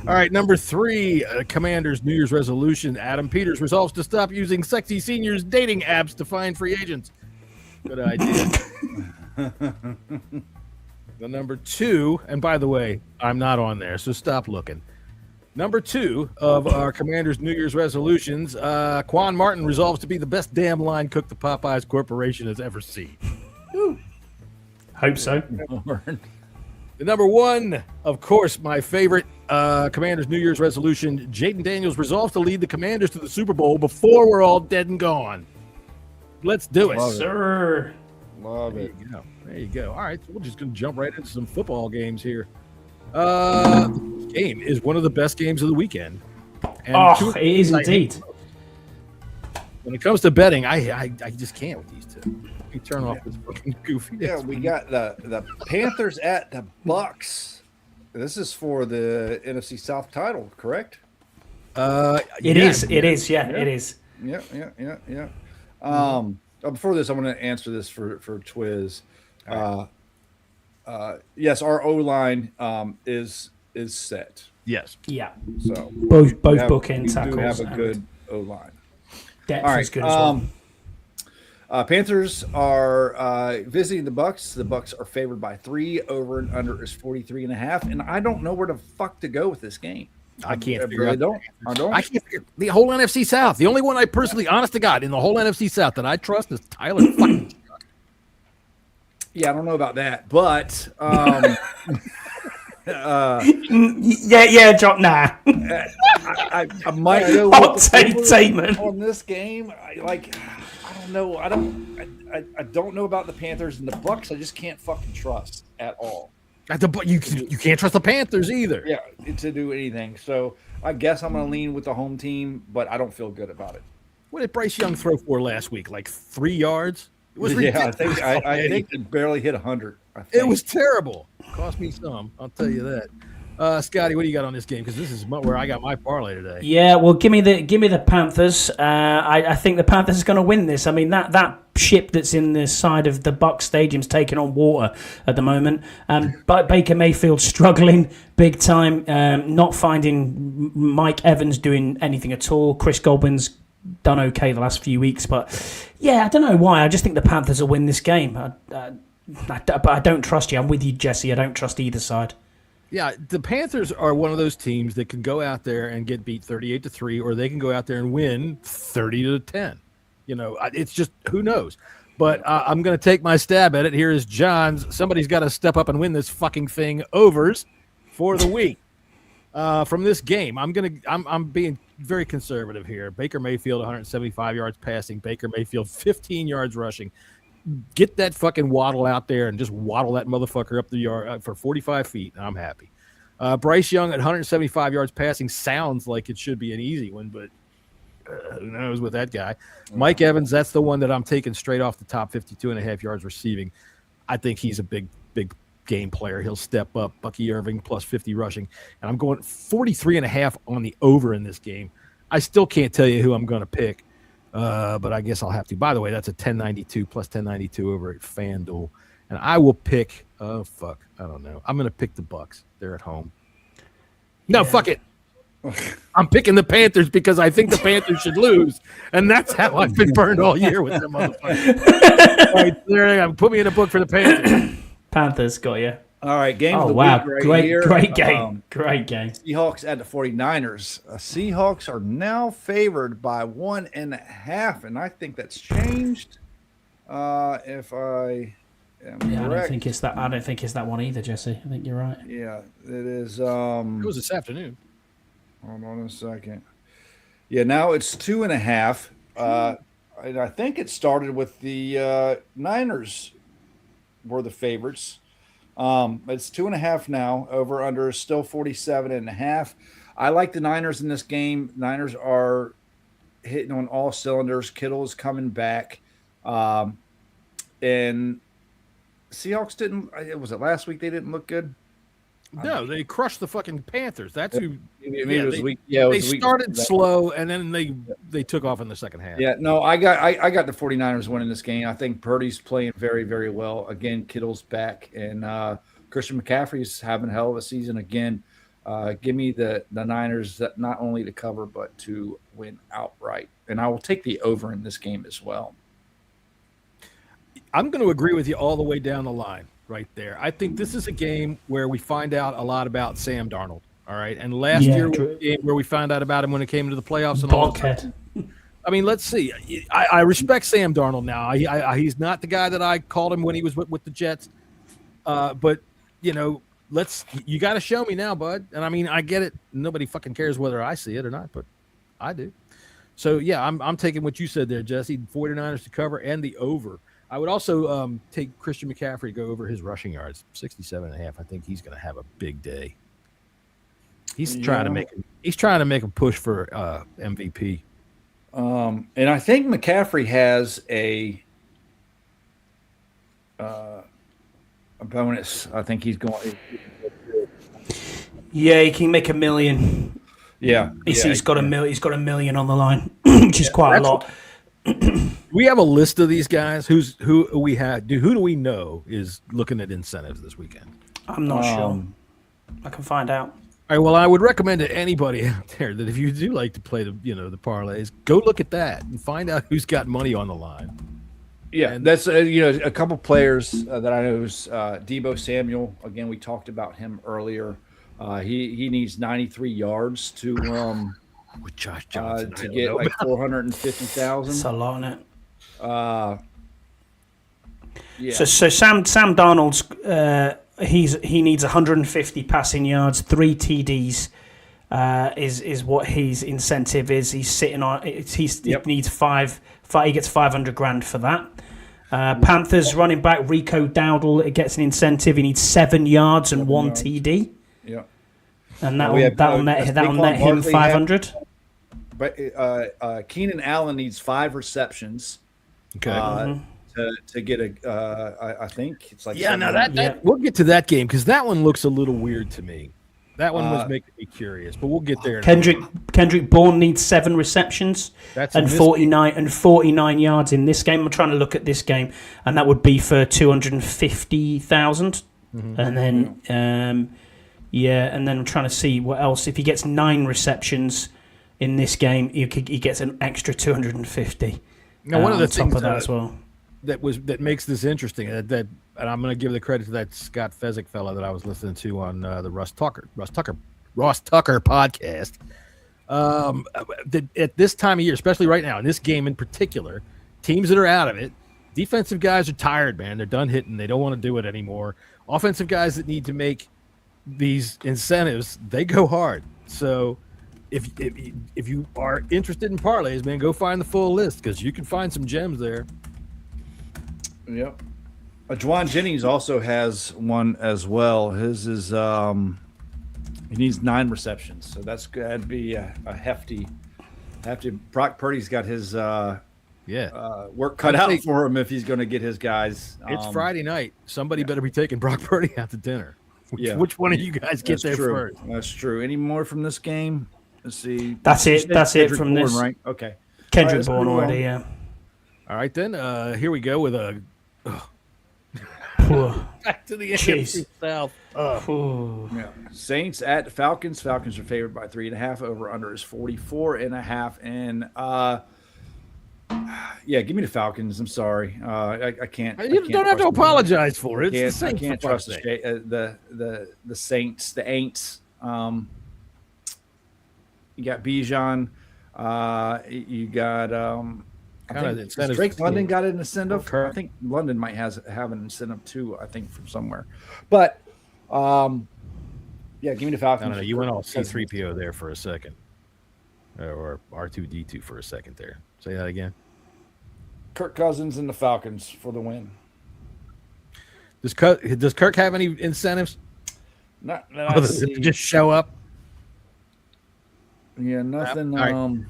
All right, number 3, Commanders' New Year's resolution. Adam Peters resolves to stop using sexy seniors dating apps to find free agents. Good idea. The number 2, and by the way, I'm not on there, so stop looking. Number 2 of our Commanders' New Year's resolutions, Quan Martin resolves to be the best damn line cook the Popeyes Corporation has ever seen. Hope so. The number 1, of course, my favorite Commanders' New Year's resolution, Jaden Daniels resolves to lead the Commanders to the Super Bowl before we're all dead and gone. Let's do it. Sir. Love There it. you go. There you go. All right, so we're just going to jump right into some football games here. This game is one of the best games of the weekend. And It is indeed. When it comes to betting, I just can't with these two. Let me turn off this fucking goofy. Yeah, we got the Panthers at the Bucks. This is for the NFC South title, correct? It is. Yeah, it is. Yeah. Before this, I want to answer this for Twiz. Yes, our O line is set. Yes. Yeah. So Both we bookend do tackles. have a good O line. Depth All right. is good as well. Panthers are visiting the Bucks. The Bucks are favored by 3. Over and under is 43.5. And I don't know where the fuck to go with this game. I can't I figure really out. don't. I don't. I can't figure the whole NFC South. The only one I personally, honest to God, in the whole NFC South that I trust is Tyler fucking. Yeah, I don't know about that, but Yeah, John. Nah. I might go Hot with the take over statement. on this game. I don't know. I don't know about the Panthers and the Bucks. I just can't fucking trust at all. You can't trust the Panthers either. Yeah, to do anything. So I guess I'm going to lean with the home team, but I don't feel good about it. What did Bryce Young throw for last week? Like 3 yards? It was ridiculous. I think it barely hit 100. It was terrible. Cost me some. I'll tell you that. Scotty, what do you got on this game? Because this is where I got my parlay today. Yeah, well, give me the Panthers. I think the Panthers is going to win this. I mean, that ship that's in the side of the Bucs Stadium's taking on water at the moment. But Baker Mayfield struggling big time, not finding Mike Evans doing anything at all. Chris Godwin's done okay the last few weeks, but yeah, I don't know why. I just think the Panthers will win this game. But I don't trust you. I'm with you, Jesse. I don't trust either side. Yeah, the Panthers are one of those teams that can go out there and get beat 38-3, or they can go out there and win 30-10. You know, it's just who knows. But I'm going to take my stab at it. Here is John's. Somebody's got to step up and win this fucking thing. Overs for the week from this game. I'm being very conservative here. Baker Mayfield 175 yards passing. Baker Mayfield 15 yards rushing. Get that fucking Waddle out there and just waddle that motherfucker up the yard for 45 feet. And I'm happy. Bryce Young at 175 yards passing sounds like it should be an easy one, but who knows with that guy. Mike Evans, that's the one that I'm taking straight off the top, 52.5 yards receiving. I think he's a big game player. He'll step up. Bucky Irving plus 50 rushing. And I'm going 43.5 on the over in this game. I still can't tell you who I'm going to pick. But I guess I'll have to. By the way, that's a 1092 plus 1092 over at FanDuel. And I will pick, I don't know. I'm going to pick the Bucks. They're at home. No, fuck it. I'm picking the Panthers because I think the Panthers should lose. And that's how I've been burned all year with them motherfuckers. All right, there you go. Put me in a book for the Panthers. Panthers got you. All right, game of the wow. week right here. Great game. Great game. Seahawks at the 49ers. Seahawks are now favored by 1.5, and I think that's changed. If I am correct. I don't think it's that one either, Jesse. I think you're right. Yeah, it is. It was this afternoon. Hold on a second. Yeah, now it's 2.5. And I think it started with the Niners were the favorites. It's 2.5 now. Over under is still 47.5. I like the Niners in this game. Niners are hitting on all cylinders. Kittle is coming back. And Seahawks didn't. Was it last week they didn't look good? No, they crushed the fucking Panthers. That's who Maybe it was weak. Yeah, they started slow, and then they took off in the second half. Yeah, no, I got the 49ers winning this game. I think Purdy's playing very, very well. Again, Kittle's back, and Christian McCaffrey's having a hell of a season again. Give me the Niners that not only to cover but to win outright, and I will take the over in this game as well. I'm going to agree with you all the way down the line right there. I think this is a game where we find out a lot about Sam Darnold. All right, and last year was a game where we found out about him when it came to the playoffs. And all that. I mean, let's see. I respect Sam Darnold now. He's not the guy that I called him when he was with the Jets. But you know, you got to show me now, bud. And I mean, I get it. Nobody fucking cares whether I see it or not, but I do. So yeah, I'm taking what you said there, Jesse. 49ers to cover and the over. I would also take Christian McCaffrey to go over his rushing yards, 67.5. I think he's going to have a big day. He's trying to make a push for MVP. And I think McCaffrey has a bonus. I think he's going. Yeah, he can make $1 million. Yeah, he's got a million on the line, which is quite a lot. We have a list of these guys. Who do we know is looking at incentives this weekend? I'm not sure. I can find out. All right, well, I would recommend to anybody out there that if you do like to play the parlays, go look at that and find out who's got money on the line. Yeah, and that's a couple players that I know is Deebo Samuel. Again, we talked about him earlier. He needs 93 yards to with Josh Johnson to get like 450,000. That's a lot, isn't it? Yeah. So Sam Darnold's he needs 150 passing yards, 3 TDs. Is what his incentive is. He's sitting on. He needs five. He gets $500,000 for that. Panthers running back Rico Dowdle gets an incentive. He needs 7 yards and 1 TD. Yeah, and that'll net him 500. But Keenan Allen needs 5 receptions. Okay. To get I think it's like we'll get to that game because that one looks a little weird to me. That one was making me curious, but we'll get there. Kendrick Bourne needs 7 receptions and 49 yards in this game. I'm trying to look at this game, and that would be for 250,000. Mm-hmm. And then and then I'm trying to see what else. If he gets 9 receptions in this game, he gets an extra 250. Now, one of the things things of that as well that makes this interesting, and I'm going to give the credit to that Scott Fezzik fella that I was listening to on the Ross Tucker podcast. At this time of year, especially right now in this game in particular, teams that are out of it, defensive guys are tired, man. They're done hitting. They don't want to do it anymore. Offensive guys that need to make these incentives, they go hard. So if you are interested in parlays, man, go find the full list because you can find some gems there. Yep. Juwan Jennings also has one as well. His is he needs 9 receptions, so that's that'd be a hefty. Brock Purdy's got his work cut out for him if he's going to get his guys. It's Friday night. Somebody better be taking Brock Purdy out to dinner. Which one of you guys get there first? That's true. Any more from this game? Let's see. That's it. That's it from Bourne, this. Right? Okay. Kendrick Bourne already. Yeah. All right then. Here we go with a. Back to the NFC South. Saints at Falcons. Falcons are favored by 3.5. Over under is 44.5. And give me the Falcons. I'm sorry, I can't. You don't have to apologize for it. I can't trust the Saints. The Aints. You got Bijan. You got. Drake London got an incentive. I think London might have an incentive too. I think from somewhere, but give me the Falcons. No, you went all C3PO there for a second, or R2D2 for a second there. Say that again. Kirk Cousins and the Falcons for the win. Does Kirk have any incentives? Not just show up. Yeah, nothing. Right.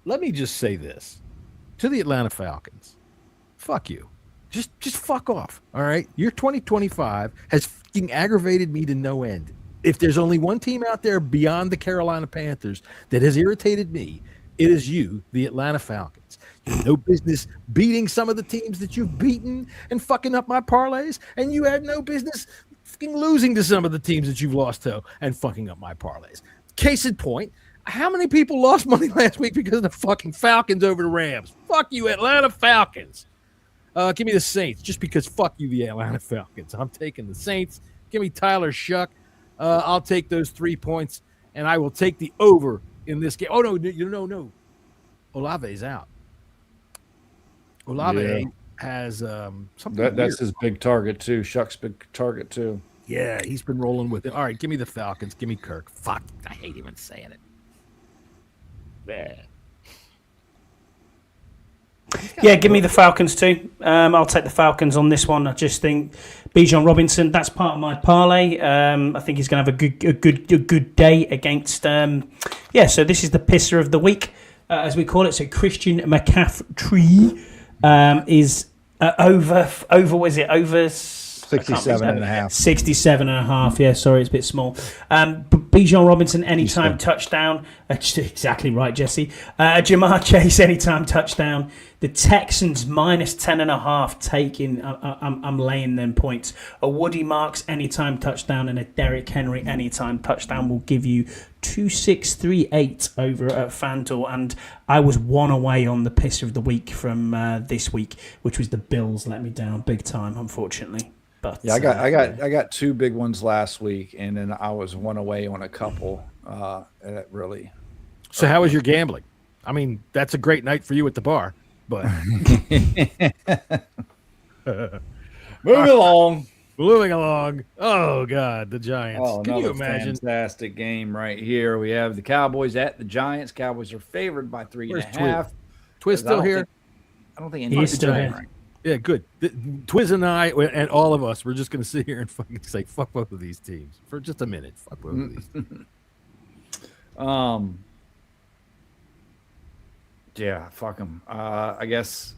Let me just say this. To the Atlanta Falcons, fuck you. Just fuck off, all right? Your 2025 has fucking aggravated me to no end. if there's only one team out there beyond the Carolina Panthers that has irritated me, it is you, the Atlanta Falcons. You have no business beating some of the teams that you've beaten and fucking up my parlays, and you had no business fucking losing to some of the teams that you've lost to and fucking up my parlays. Case in point, how many people lost money last week because of the fucking Falcons over the Rams? Fuck you, Atlanta Falcons. Give me the Saints, just because fuck you, the Atlanta Falcons. I'm taking the Saints. Give me Tyler Shuck. I'll take those 3 points, and I will take the over in this game. Oh, no. Olave's out. Olave has something That's his big target, too. Shuck's big target, too. Yeah, he's been rolling with it. All right, give me the Falcons. Give me Kirk. Fuck, I hate even saying it. Yeah, give me the Falcons too. I'll take the Falcons on this one. I just think Bijan Robinson, that's part of my parlay. I think he's going to have a good day against. So this is the pisser of the week, as we call it. So Christian McCaffrey is over 67 and a half. 67 and a half. Yeah, sorry, it's a bit small. Bijan Robinson, anytime touchdown. Exactly right, Jesse. Jamar Chase, anytime touchdown. The Texans minus 10.5 taking. I'm laying them points. A Woody Marks anytime touchdown and a Derrick Henry anytime touchdown will give you 2,638 over at FanDuel. And I was one away on the piss of the week from this week, which was the Bills. Let me down big time, unfortunately. But, yeah, I got two big ones last week, and then I was one away on a couple. That really. So how was your gambling? I mean, that's a great night for you at the bar, but moving along. Oh God, the Giants. Oh, can you imagine? Fantastic game right here. We have the Cowboys at the Giants. Cowboys are favored by 3.5. Twiz still here? I don't think anybody's still here. right. Yeah, good. Twiz and I and all of us, we're just going to sit here and fucking say fuck both of these teams for just a minute. Fuck both of these teams. Yeah, fuck them. I guess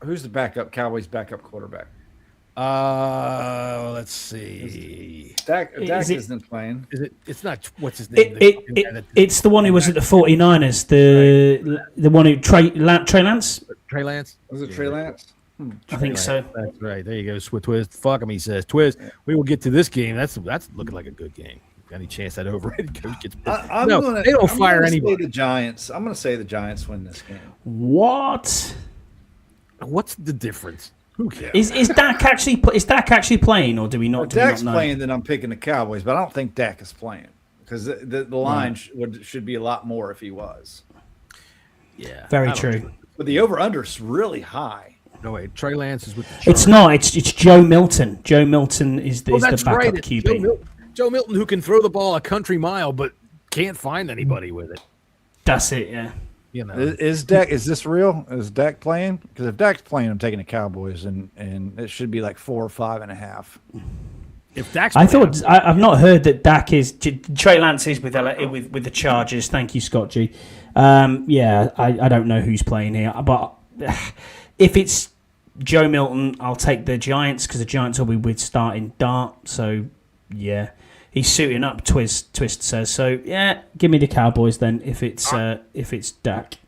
who's the backup? Cowboys backup quarterback. Let's see. Dak isn't playing. Is it? It's not. What's his name? It's the one who was at the 49ers. The one who Trey Lance. Trey Lance. Was it Trey Lance? I think so. That's right. There you go. Twiz. Fuck him. He says. Twiz. We will get to this game. That's looking like a good game. Any chance that overrated coach gets? They don't fire anybody. The Giants. I'm going to say the Giants win this game. What? What's the difference? Who cares? Is Dak actually playing, or do we not? If Dak's playing, then I'm picking the Cowboys, but I don't think Dak is playing because the line should be a lot more if he was. Yeah, very true. But the over/under is really high. No wait, Trey Lance is with the Chargers. It's not. It's Joe Milton. Joe Milton is the backup QB. Joe Milton, who can throw the ball a country mile, but can't find anybody with it. That's it. Yeah. You know, is Dak? Is this real? Is Dak playing? Because if Dak's playing, I'm taking the Cowboys, and it should be like 4 or 5.5. If Dak's, I've not heard that Dak is. Trey Lance is with the Chargers. Thank you, Scott G. Yeah, I don't know who's playing here, but if it's Joe Milton, I'll take the Giants because the Giants will be with starting Dart. So yeah. He's suiting up, Twist says. So, yeah, give me the Cowboys then if it's Dak.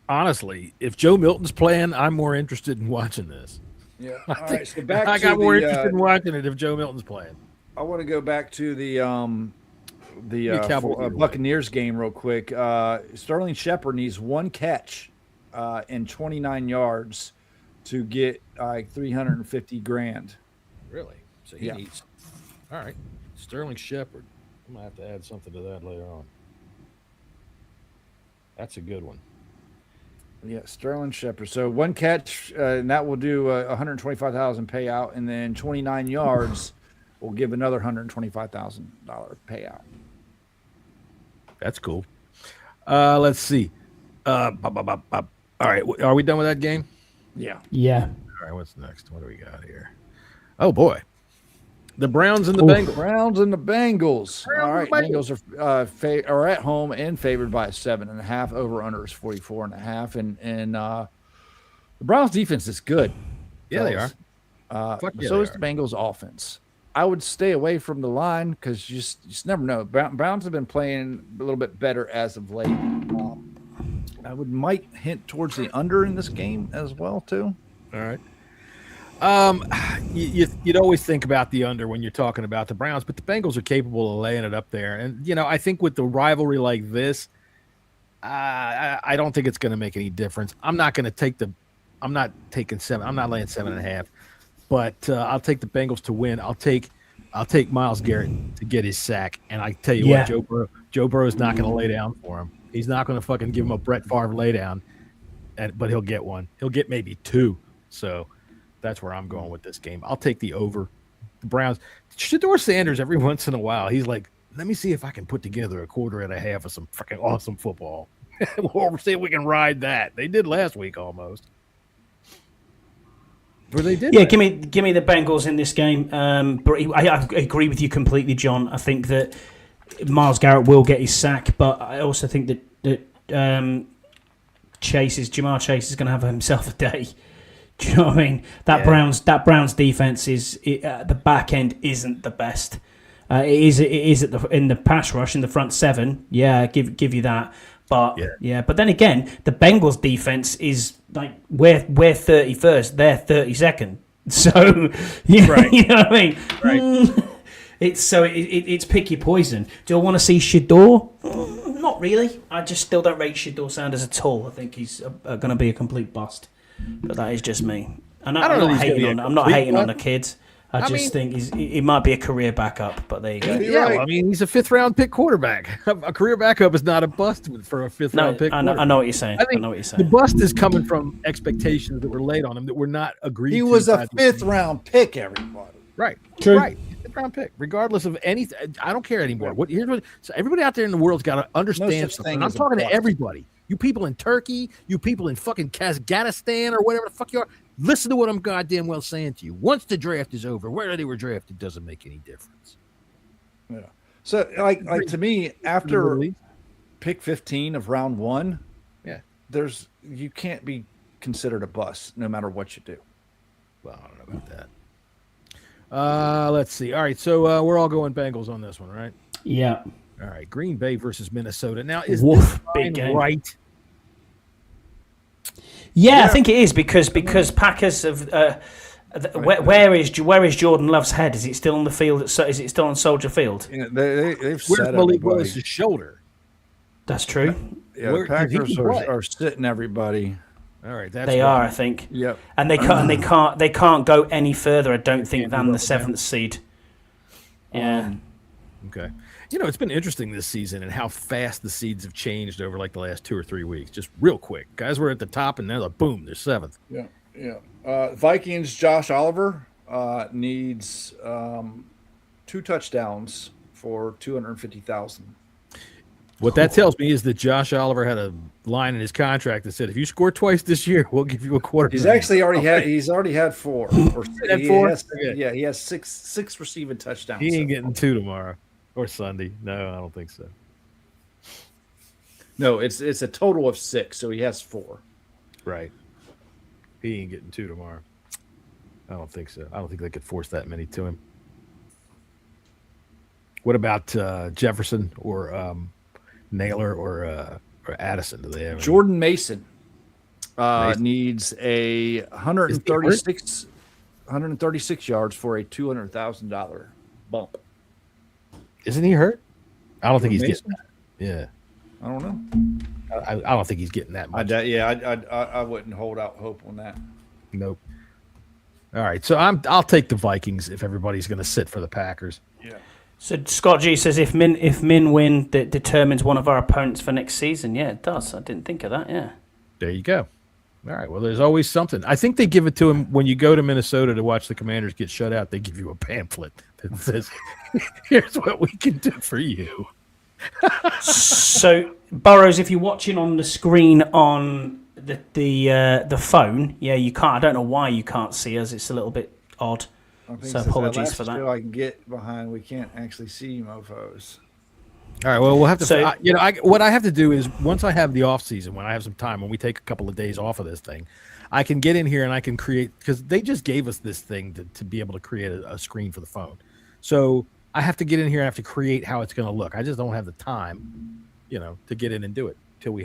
Honestly, if Joe Milton's playing, I'm more interested in watching this. Yeah. I got more interested in watching it if Joe Milton's playing. I want to go back to the Cowboys Buccaneers game real quick. Sterling Shepard needs one catch and 29 yards to get like $350,000. Really? So he needs. All right. Sterling Shepard. I'm going to have to add something to that later on. That's a good one. Yeah, Sterling Shepard. So one catch, and that will do $125,000 payout, and then 29 yards will give another $125,000 payout. That's cool. Let's see. All right, are we done with that game? Yeah. Yeah. All right, what's next? What do we got here? Oh, boy. The Browns and the Bengals. Browns and the Bengals. All right, Bengals are at home and favored by 7.5. Over under is 44.5. And the Browns defense is good. Yeah, they are. So is the Bengals offense. I would stay away from the line because you just never know. Browns have been playing a little bit better as of late. I might hint towards the under in this game as well too. All right. You'd always think about the under when you're talking about the Browns, but the Bengals are capable of laying it up there. And I think with the rivalry like this, I don't think it's going to make any difference. I'm not taking 7. I'm not laying 7.5. But I'll take the Bengals to win. I'll take Myles Garrett to get his sack. And I tell you what, Joe Burrow is not going to lay down for him. He's not going to fucking give him a Brett Favre lay down. But he'll get one. He'll get maybe 2. So that's where I'm going with this game. I'll take the over. The Browns. Shedeur Sanders, every once in a while, he's like, let me see if I can put together a quarter and a half of some fucking awesome football. We'll see if we can ride that. They did last week almost. They did. Yeah, give me the Bengals in this game. But I agree with you completely, John. I think that Myles Garrett will get his sack, but I also think that Jamar Chase is going to have himself a day. Do you know what I mean? That Browns defense is at the back end isn't the best. It is in the pass rush in the front 7. Yeah, give you that. But but then again, the Bengals defense is like we're 31st, they're 32nd. So right. You know what I mean? Right. It's pick your poison. Do I want to see Shedeur? Not really. I just still don't rate Shedeur Sanders at all. I think he's going to be a complete bust. But that is just me. And I'm not hating on the kids. I think he might be a career backup, but there you go. Yeah, right. He's a 5th-round pick quarterback. A career backup is not a bust for a 5th-round pick. I know what you're saying. I think the bust is coming from expectations that were laid on him that were not agreed to. He was a 5th-round pick, everybody. Right. True. Right. 5th-round pick, regardless of anything. I don't care anymore. So everybody out there in the world's got to understand something. I'm talking to everybody. You people in Turkey, you people in fucking Kazakhstan or whatever the fuck you are. Listen to what I'm goddamn well saying to you. Once the draft is over, where they were drafted doesn't make any difference. Yeah. So, like to me, after pick 15 of round 1, you can't be considered a bust no matter what you do. Well, I don't know about that. Let's see. All right, so we're all going Bengals on this one, right? Yeah. All right, Green Bay versus Minnesota. Now, is this big game right? Yeah, I think it is because Packers have. Where is Jordan Love's head? Is it still on the field? Is it still on Soldier Field? Yeah, they've Where's Malik Willis' shoulder? That's true. Yeah, the Packers are sitting everybody. All right, they are, I think. Yep. And they can't go any further, I don't think, than the 7th seed. Yeah. Okay. It's been interesting this season and how fast the seeds have changed over like the last 2 or 3 weeks. Just real quick. Guys were at the top and now boom, they're 7th. Yeah. Vikings, Josh Oliver needs 2 touchdowns for $250,000. Oh. What that tells me is that Josh Oliver had a line in his contract that said, if you score twice this year, we'll give you a quarter. He's actually already had 4. He has six receiving touchdowns. He ain't getting 2 tomorrow. Or Sunday. No, I don't think so. No, it's a total of 6, so he has 4. Right. He ain't getting 2 tomorrow. I don't think so. I don't think they could force that many to him. What about Jefferson or Naylor or Addison? Do they have Jordan Mason needs a 136 yards for a $200,000 bump. Isn't he hurt? I don't think he's getting that. Yeah. I don't know. I don't think he's getting that much. I wouldn't hold out hope on that. Nope. All right, so I'll take the Vikings if everybody's going to sit for the Packers. Yeah. So Scott G says if Min win, that determines one of our opponents for next season. Yeah, it does. I didn't think of that. Yeah. There you go. All right. Well, there's always something. I think they give it to him when you go to Minnesota to watch the Commanders get shut out. They give you a pamphlet that says, "Here's what we can do for you." So Burrows, if you're watching on the screen on the phone, you can't. I don't know why you can't see us. It's a little bit odd. So apologies for that. I can get behind. We can't actually see mofos. All right. Well, we'll have to. So, what I have to do is once I have the off season, when I have some time, when we take a couple of days off of this thing, I can get in here and I can create, because they just gave us this thing to be able to create a screen for the phone. So I have to get in here and I have to create how it's going to look. I just don't have the time, to get in and do it till we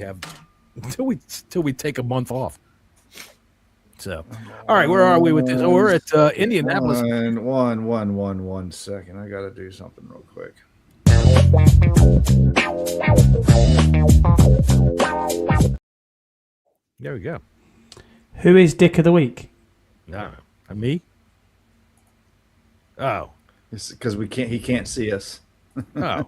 take a month off. So, all right, where are we with this? Oh, we're at Indianapolis. One second. I got to do something real quick. There we go. Who is Dick of the Week? No, me. Oh, it's because he can't see us. Oh.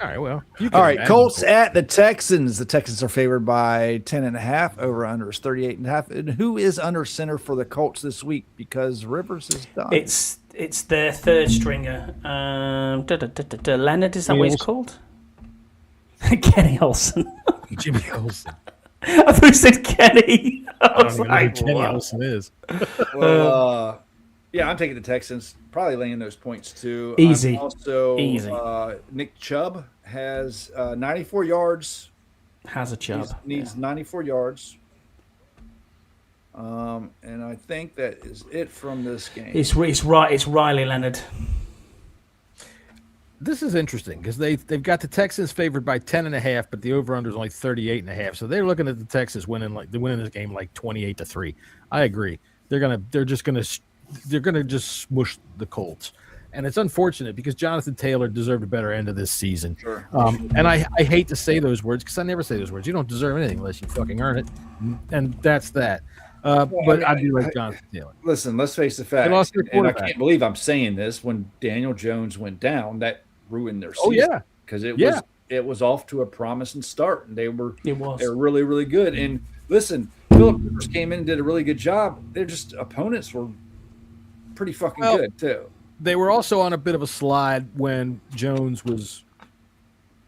All right, well. All right, Colts at the Texans. The Texans are favored by 10.5. Over under is 38.5. And who is under center for the Colts this week? Because Rivers is done. It's their third stringer. Leonard, is that what he's called? Kenny Olsen. Jimmy Olsen. I thought you said Kenny. I was like, who Kenny Olsen is. Well, yeah, I'm taking the Texans. Probably laying those points too. Easy. Easy. Nick Chubb has 94 yards. Has a Chubb. Needs 94 yards. And I think that is it from this game. It's Riley Leonard. This is interesting because they've got the Texans favored by 10.5, but the over/under is only 38.5. So they're looking at the Texans winning this game like 28-3. I agree. They're just gonna smush the Colts, and it's unfortunate because Jonathan Taylor deserved a better end of this season. Sure. And I hate to say those words because I never say those words. You don't deserve anything unless you fucking earn it, and that's that. But I do like Jonathan Taylor. Listen, let's face the fact, and I can't believe I'm saying this. When Daniel Jones went down, that ruined their season. Oh yeah, because it was off to a promising start, and they were really, really good. And listen, Philip Rivers came in and did a really good job. Their just opponents were pretty fucking good too. They were also on a bit of a slide when Jones was.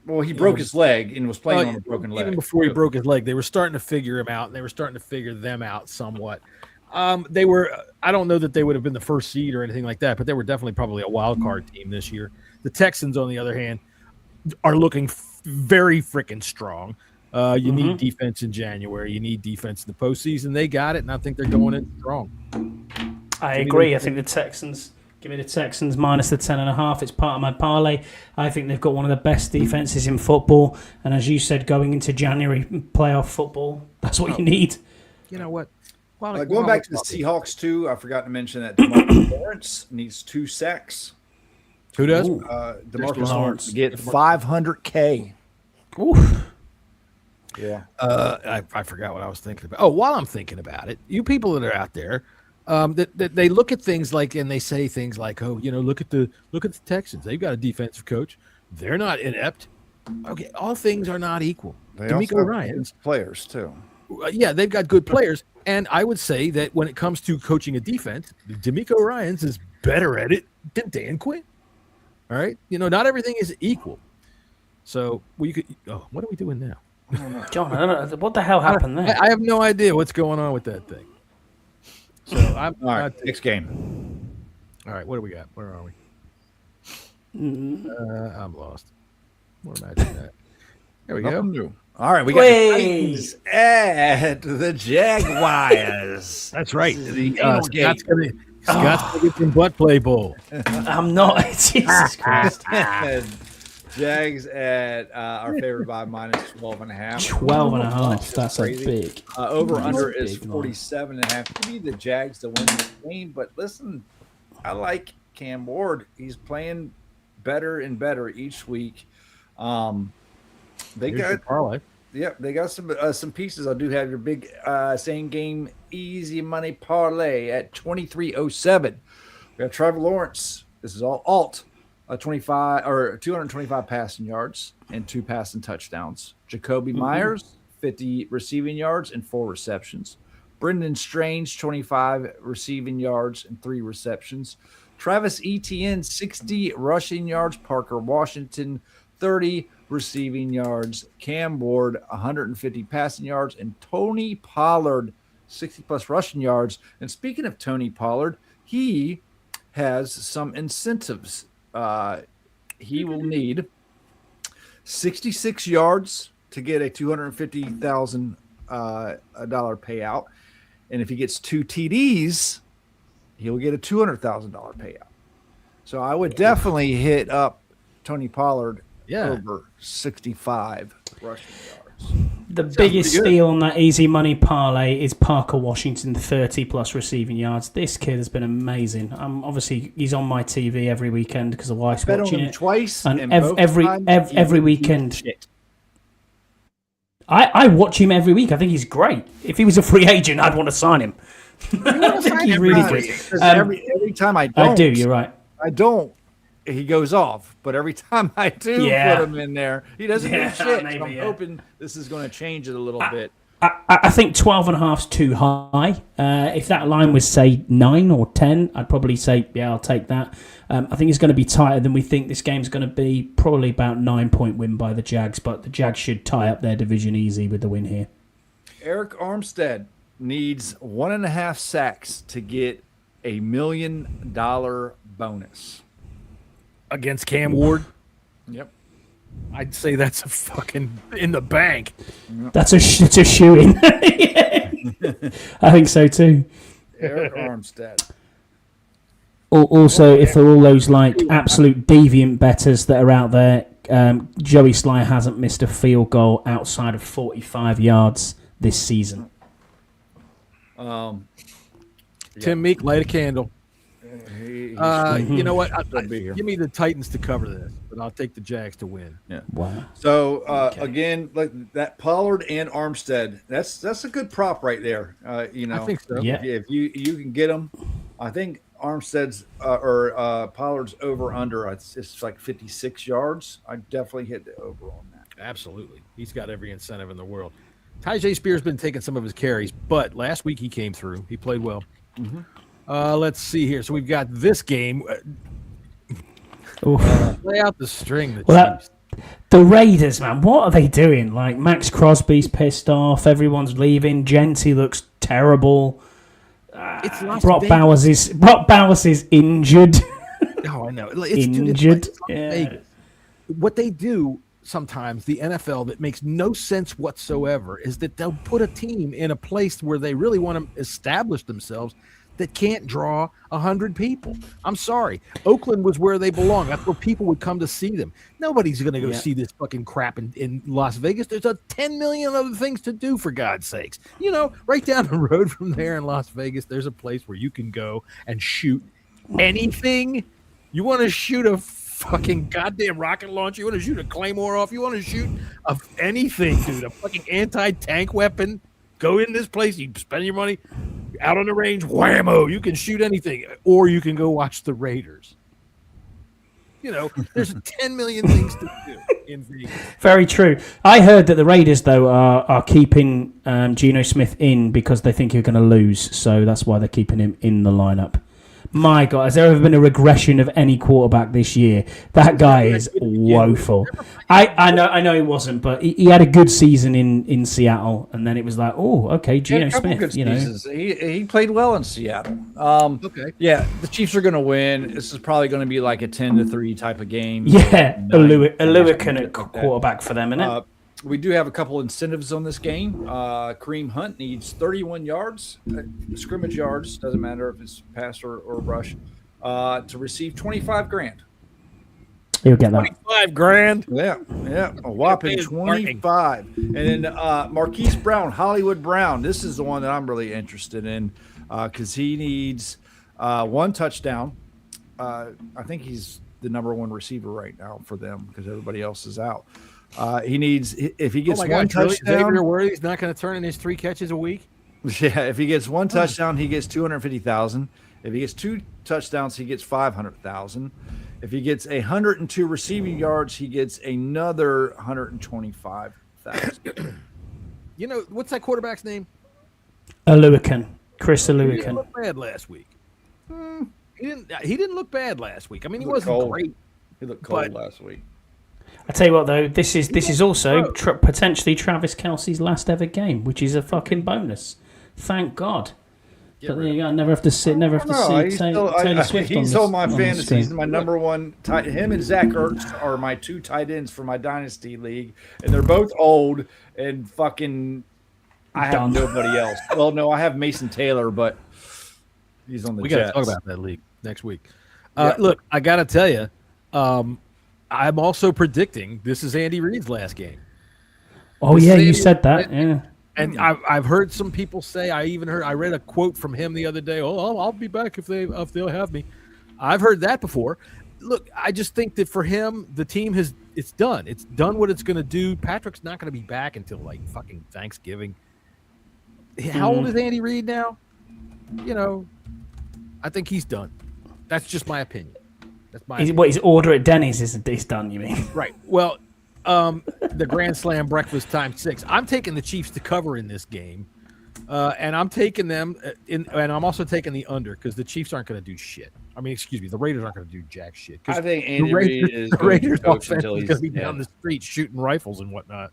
Well, he broke his leg and was playing on a broken leg. Even before he broke his leg, they were starting to figure him out, and they were starting to figure them out somewhat. They were. I don't know that they would have been the first seed or anything like that, but they were definitely probably a wild card team this year. The Texans, on the other hand, are looking very freaking strong. You need defense in January. You need defense in the postseason. They got it, and I think they're going in strong. I agree. I think the Texans. Give me the Texans minus the 10.5. It's part of my parlay. I think they've got one of the best defenses in football. And as you said, going into January playoff football, that's what you need. You know what? Going back to the Seahawks, too, I forgot to mention that DeMarcus Lawrence needs 2 sacks. Who does? DeMarcus Lawrence get $500K. Oof. Yeah. I forgot what I was thinking about. Oh, while I'm thinking about it, you people that are out there, that they look at things like, and they say things like, oh, look at the Texans. They've got a defensive coach. They're not inept. Okay, all things are not equal. DeMeco Ryans players too. Yeah, they've got good players, and I would say that when it comes to coaching a defense, DeMeco Ryans is better at it than Dan Quinn. All right, not everything is equal. So what are we doing now? John, I don't know what the hell happened there. I have no idea what's going on with that thing. So I'm all right. Next game. All right, what do we got? Where are we? I'm lost. What am I doing at? There we go. New. All right, we got the Titans at the Jaguars. That's right. Scott's gonna get some butt play bowl. I'm not. Jesus Christ. Jags are favored by minus 12.5. 12.5. That's a big. Over under is 47.5. Give me the Jags to win the game, but listen, I like Cam Ward. He's playing better and better each week. They got some pieces. I do have your big same game easy money parlay at 2307. We have Trevor Lawrence. This is all alt. 225 passing yards and 2 passing touchdowns. Jacoby Myers, 50 receiving yards and 4 receptions. Brendan Strange, 25 receiving yards and 3 receptions. Travis Etienne, 60 rushing yards. Parker Washington, 30 receiving yards. Cam Ward, 150 passing yards. And Tony Pollard, 60-plus rushing yards. And speaking of Tony Pollard, he has some incentives. He will need 66 yards to get a $250,000 payout, and if he gets 2 TDs, he'll get a $200,000 payout. So I would definitely hit up Tony Pollard Yeah. over 65 rushing yards. The biggest steal on that easy money parlay is Parker Washington, 30-plus receiving yards. This kid has been amazing. Obviously, he's on my TV every weekend because the wife's watching it. Twice, and every weekend. I watch him every week. I think he's great. If he was a free agent, I'd want to sign him. I think he's really good. Every time I don't. I do, you're right. I don't. He goes off, but every time I do put him in there, he doesn't do shit. Maybe, so I'm hoping this is going to change it a little bit. I think 12.5 is too high. If that line was, say, 9 or 10, I'd probably say, yeah, I'll take that. I think it's going to be tighter than we think. This game's going to be probably about 9-point win by the Jags, but the Jags should tie up their division easy with the win here. Eric Armstead needs 1.5 sacks to get $1 million bonus. Against Cam Ward? Yep. I'd say that's a fucking in the bank. It's a shoo-in. I think so too. Eric Armstead. Also, if for all those like absolute deviant bettors that are out there, Joey Sly hasn't missed a field goal outside of 45 yards this season. Tim Meek, light a candle. You know what? Give me the Titans to cover this, but I'll take the Jags to win. Yeah. Wow. So again, like that Pollard and Armstead, that's a good prop right there. I think so. Yeah. If you can get them, I think Armstead's or Pollard's over under. It's like 56 yards. I definitely hit the over on that. Absolutely, he's got every incentive in the world. Tyjae Spears been taking some of his carries, but last week he came through. He played well. Mm-hmm. Let's see here. So we've got this game. Lay out the string. The Raiders, man, what are they doing? Like, Max Crosby's pissed off. Everyone's leaving. Jessy looks terrible. Brock Bowers is injured. Oh, I know. Injured. What they do sometimes, the NFL, that makes no sense whatsoever, is that they'll put a team in a place where they really want to establish themselves that can't draw 100 people. I'm sorry. Oakland was where they belong. That's where people would come to see them. Nobody's going to go see this fucking crap in Las Vegas. There's 10 million other things to do, for God's sakes. Right down the road from there in Las Vegas, there's a place where you can go and shoot anything. You want to shoot a fucking goddamn rocket launcher? You want to shoot a Claymore off? You want to shoot anything, dude? A fucking anti-tank weapon? Go in this place, you spend your money, out on the range, whammo, you can shoot anything. Or you can go watch the Raiders. There's 10 million things to do in Vegas. Very true. I heard that the Raiders, though, are keeping Geno Smith in because they think he's going to lose. So that's why they're keeping him in the lineup. My God, has there ever been a regression of any quarterback this year? That guy is woeful. I know he wasn't, but he had a good season in Seattle, and then it was like, oh, okay, Geno Smith. He played well in Seattle. Okay. Yeah, the Chiefs are going to win. This is probably going to be like a 10-3 type of game. Yeah, a Lewican at quarterback for them, isn't it? We do have a couple incentives on this game. Kareem Hunt needs 31 yards, scrimmage yards, doesn't matter if it's pass or rush, to receive $25,000. He'll get that. $25,000. Yeah, a whopping 25. And then Marquise Brown, Hollywood Brown. This is the one that I'm really interested in because he needs 1 touchdown. I think he's the number 1 receiver right now for them because everybody else is out. He needs, if he gets 1 touchdown. Xavier Worthy's not going to turn in his 3 catches a week? Yeah, if he gets 1 touchdown, he gets $250,000. If he gets 2 touchdowns, he gets $500,000. If he gets 102 receiving yards, he gets another $125,000. What's that quarterback's name? Lewican. Chris Lewican. He didn't look bad last week. He didn't look bad last week. I mean, he wasn't great. He looked cold last week. I tell you what, though, this is also potentially Travis Kelce's last ever game, which is a fucking bonus. Thank God. But there you go. I never have to see Taylor Swift. He's on my fantasy. He's my number 1 tight. Him and Zach Ertz are my 2 tight ends for my dynasty league, and they're both old and fucking. I have nobody else. Well, no, I have Mason Taylor, but he's on the. We got to talk about that league next week. Look, I got to tell you, I'm also predicting this is Andy Reid's last game. Oh, yeah, you said that. Yeah. And I've heard some people say, I read a quote from him the other day. Oh, I'll be back if they'll have me. I've heard that before. Look, I just think that for him, the team it's done. It's done what it's going to do. Patrick's not going to be back until like fucking Thanksgiving. How old is Andy Reid now? I think he's done. That's just my opinion. His order at Denny's is done, you mean? Right. Well, the Grand Slam breakfast times 6. I'm taking the Chiefs to cover in this game, and I'm taking them and I'm also taking the under because the Chiefs aren't going to do shit. I mean, excuse me, the Raiders aren't going to do jack shit. I think Andy Reid is the Raiders coach offense until is he's going to be down the street shooting rifles and whatnot.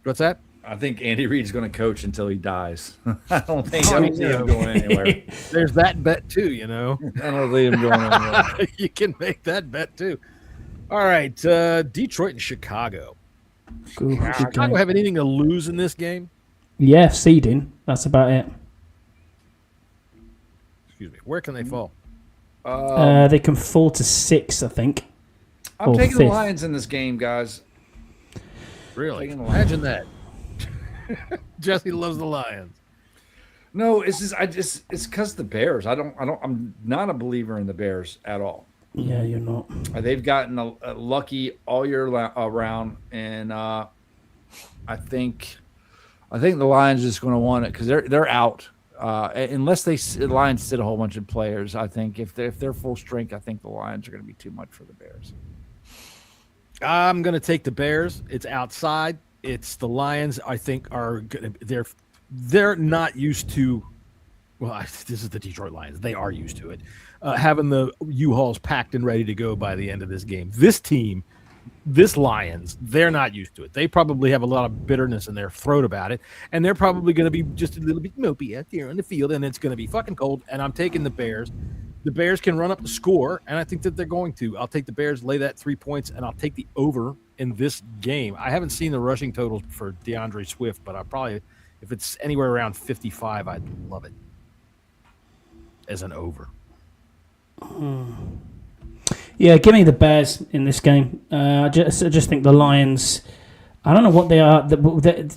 What's that? I think Andy Reid's going to coach until he dies. I don't see him going anywhere. There's that bet too, I don't see him going anywhere. You can make that bet too. All right, Detroit and Chicago. Chicago have anything to lose in this game? Yeah, seeding. That's about it. Excuse me. Where can they fall? They can fall to 6, I think. I'm taking the Lions in this game, guys. Really? Imagine that. Jesse loves the Lions. No, it's because the Bears. I'm not a believer in the Bears at all. Yeah, you're not. They've gotten a lucky all year around, and I think the Lions is going to want it because they're out. Unless the Lions sit a whole bunch of players, I think if they're full strength, I think the Lions are going to be too much for the Bears. I'm going to take the Bears. It's outside. It's the Lions. I think they're not used to. Well, this is the Detroit Lions. They are used to it, having the U-Hauls packed and ready to go by the end of this game. This team, this Lions, they're not used to it. They probably have a lot of bitterness in their throat about it, and they're probably going to be just a little bit mopey out there on the field, and it's going to be fucking cold. And I'm taking the Bears. The Bears can run up the score, and I think that they're going to. I'll take the Bears, lay that 3 points, and I'll take the over in this game. I haven't seen the rushing totals for DeAndre Swift, but I probably, if it's anywhere around 55, I'd love it as an over. Yeah, give me the Bears in this game. I just think the Lions, I don't know what they are.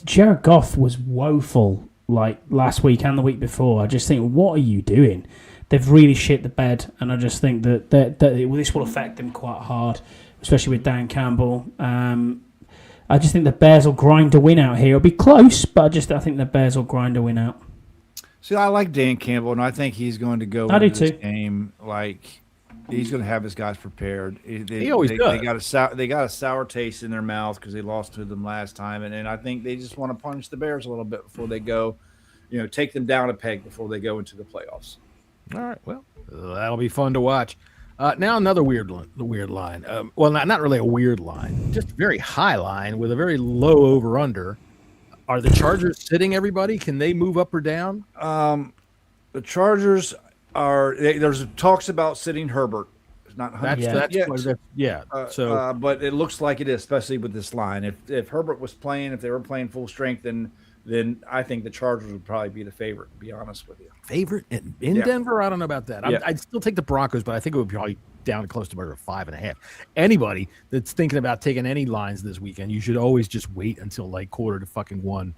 Jared Goff was woeful like last week and the week before. I just think, what are you doing? They've really shit the bed, and I just think that this will affect them quite hard, especially with Dan Campbell. I just think the Bears will grind a win out here. It'll be close, but I think the Bears will grind a win out. See, I like Dan Campbell, and I think he's going to go into this game like he's going to have his guys prepared. He always does. They got a sour taste in their mouth because they lost to them last time, and I think they just want to punish the Bears a little bit before they go, take them down a peg before they go into the playoffs. All right, well, that'll be fun to watch. Now another weird line. Well, not really a weird line, just a very high line with a very low over/under. Are the Chargers sitting everybody? Can they move up or down? The Chargers are. There's talks about sitting Herbert. It's not 100% yet. But it looks like it is, especially with this line. If Herbert was playing, if they were playing full strength, then I think the Chargers would probably be the favorite, to be honest with you. Favorite in Denver? I don't know about that. I'd still take the Broncos, but I think it would be probably down close to about 5.5. Anybody that's thinking about taking any lines this weekend, you should always just wait until like 1:45,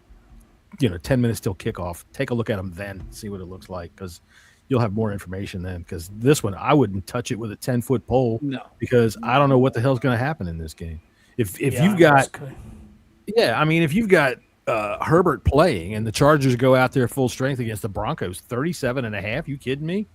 10 minutes till kickoff. Take a look at them then, see what it looks like, because you'll have more information then. Because this one, I wouldn't touch it with a 10-foot pole, because I don't know what the hell's going to happen in this game. If you've got Herbert playing and the Chargers go out there full strength against the Broncos, 37.5. You kidding me?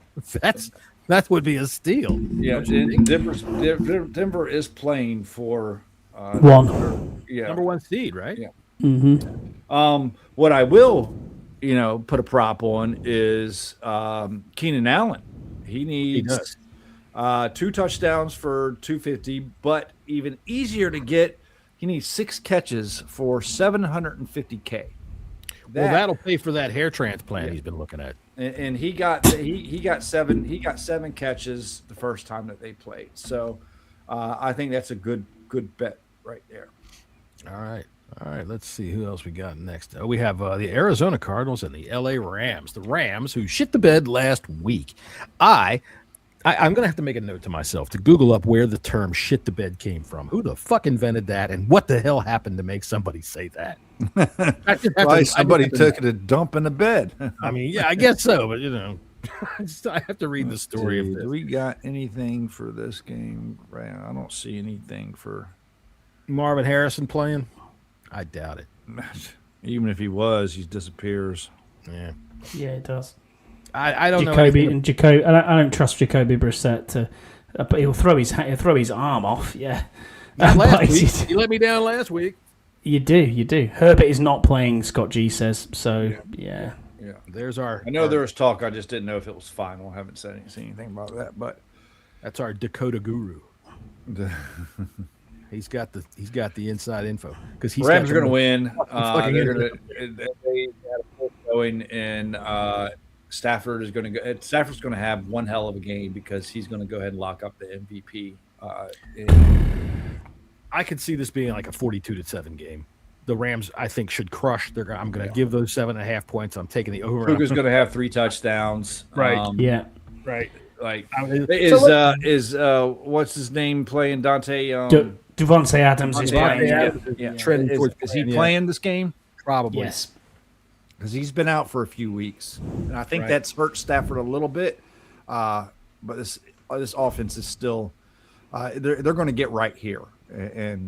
That would be a steal. Yeah, Denver is playing for number one seed, right? Yeah. Mm-hmm. What I will, put a prop on is Keenan Allen. He needs 2 touchdowns for 250, but even easier to get. He needs 6 catches for $750K. That'll pay for that hair transplant he's been looking at. And he got 7 catches the first time that they played. So I think that's a good bet right there. All right. Let's see who else we got next. We have the Arizona Cardinals and the LA Rams. The Rams, who shit the bed last week. I I'm going to have to make a note to myself to Google up where the term shit the bed came from. Who the fuck invented that? And what the hell happened to make somebody say that? Somebody took a dump in the bed. I mean, yeah, I guess so. But, I have to read the story of this. Do we got anything for this game? Right, I don't see anything for Marvin Harrison playing. I doubt it. Even if he was, he disappears. Yeah. Yeah, it does. I don't know. Jacoby, I don't trust Jacoby Brissett to. But he'll throw his arm off. Yeah. Last week, you let me down last week. You do. Herbert is not playing. Scott G says so. Yeah. There's our. I know there was talk. I just didn't know if it was final. I haven't seen anything about that. But that's our Dakota guru. He's got the inside info because he's Rams are going to win. They had a pull going, and Stafford's going to have one hell of a game because he's going to go ahead and lock up the MVP. I could see this being like a 42-7 game. The Rams, I think, should crush. I'm going to give those 7.5 points. I'm taking the over. Puka's going to have 3 touchdowns. Right. Right. Like is what's his name playing Dante? Devontae Adams is playing. Is he playing this game? Probably. Yes. Because he's been out for a few weeks, and I think that's hurt Stafford a little bit. But this offense is still they're going to get right here. And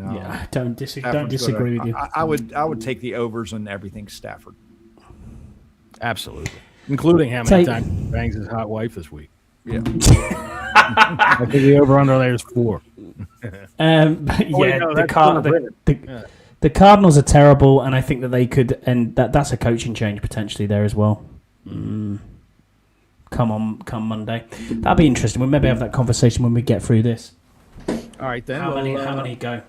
don't disagree with you. I would take the overs on everything Stafford. Absolutely, including how many times he bangs his hot wife this week. Yeah. I think the over under there is 4. The Cardinals are terrible, and I think that they could, and that's a coaching change potentially there as well. Come Monday, that'll be interesting. We'll maybe have that conversation when we get through this. All right, then. How many go?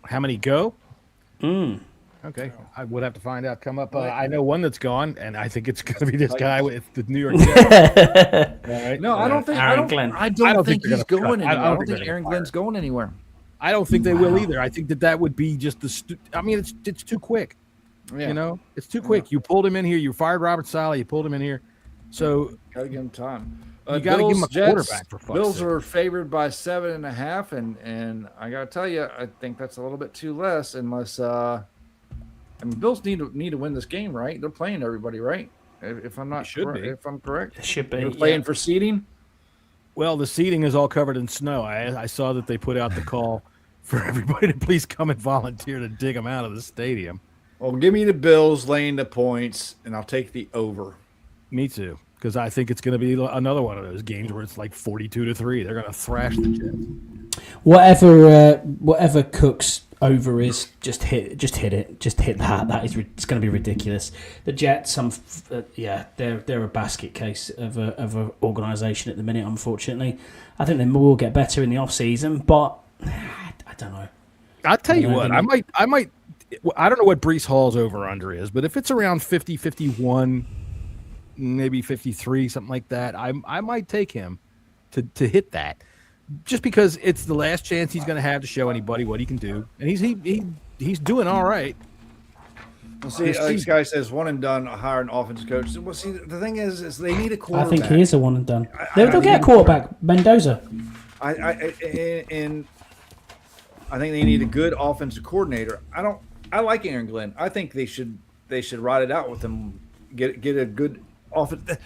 How many go? Okay, I would have to find out. Come up. I know one that's gone, and I think it's going to be this guy with the New York Jets. Right? No, I don't think. Aaron Glenn. I don't think he's going anywhere. I don't think Aaron Glenn's going anywhere. I don't think they will either. I think that would be just the. I mean, it's too quick. Yeah. It's too quick. You pulled him in here. You fired Robert Saleh. You pulled him in here. So gotta give him time. You got to give him a quarterback for fuck's Bills sake. are favored by 7.5, and I gotta tell you, I think that's a little bit too less. Unless Bills need to win this game, right? They're playing everybody, right? If I'm not if I'm correct, it should be. They're playing for seeding. Well, the seating is all covered in snow. I saw that they put out the call for everybody to please come and volunteer to dig them out of the stadium. Well, give me the Bills laying the points, and I'll take the over. Me too, because I think it's going to be another one of those games where it's like 42-3. They're going to thrash the Jets. Whatever Cook's over is, just hit it. Just hit that. It's going to be ridiculous. The Jets, they're a basket case of a organisation at the minute. Unfortunately, I think they will get better in the off season, but I don't know. I'll tell you what. I might. I don't know what Breece Hall's over under is, but if it's around 50, 51, maybe 53, something like that, I might take him to hit that. Just because it's the last chance he's going to have to show anybody what he can do, and he's doing all right. Well, see, this guy says one and done. Hire an offensive coach. Well, see, the thing is they need a quarterback. I think he is a one and done. They'll get a quarterback, Mendoza. I think they need a good offensive coordinator. I like Aaron Glenn. I think they should ride it out with him. Get a good.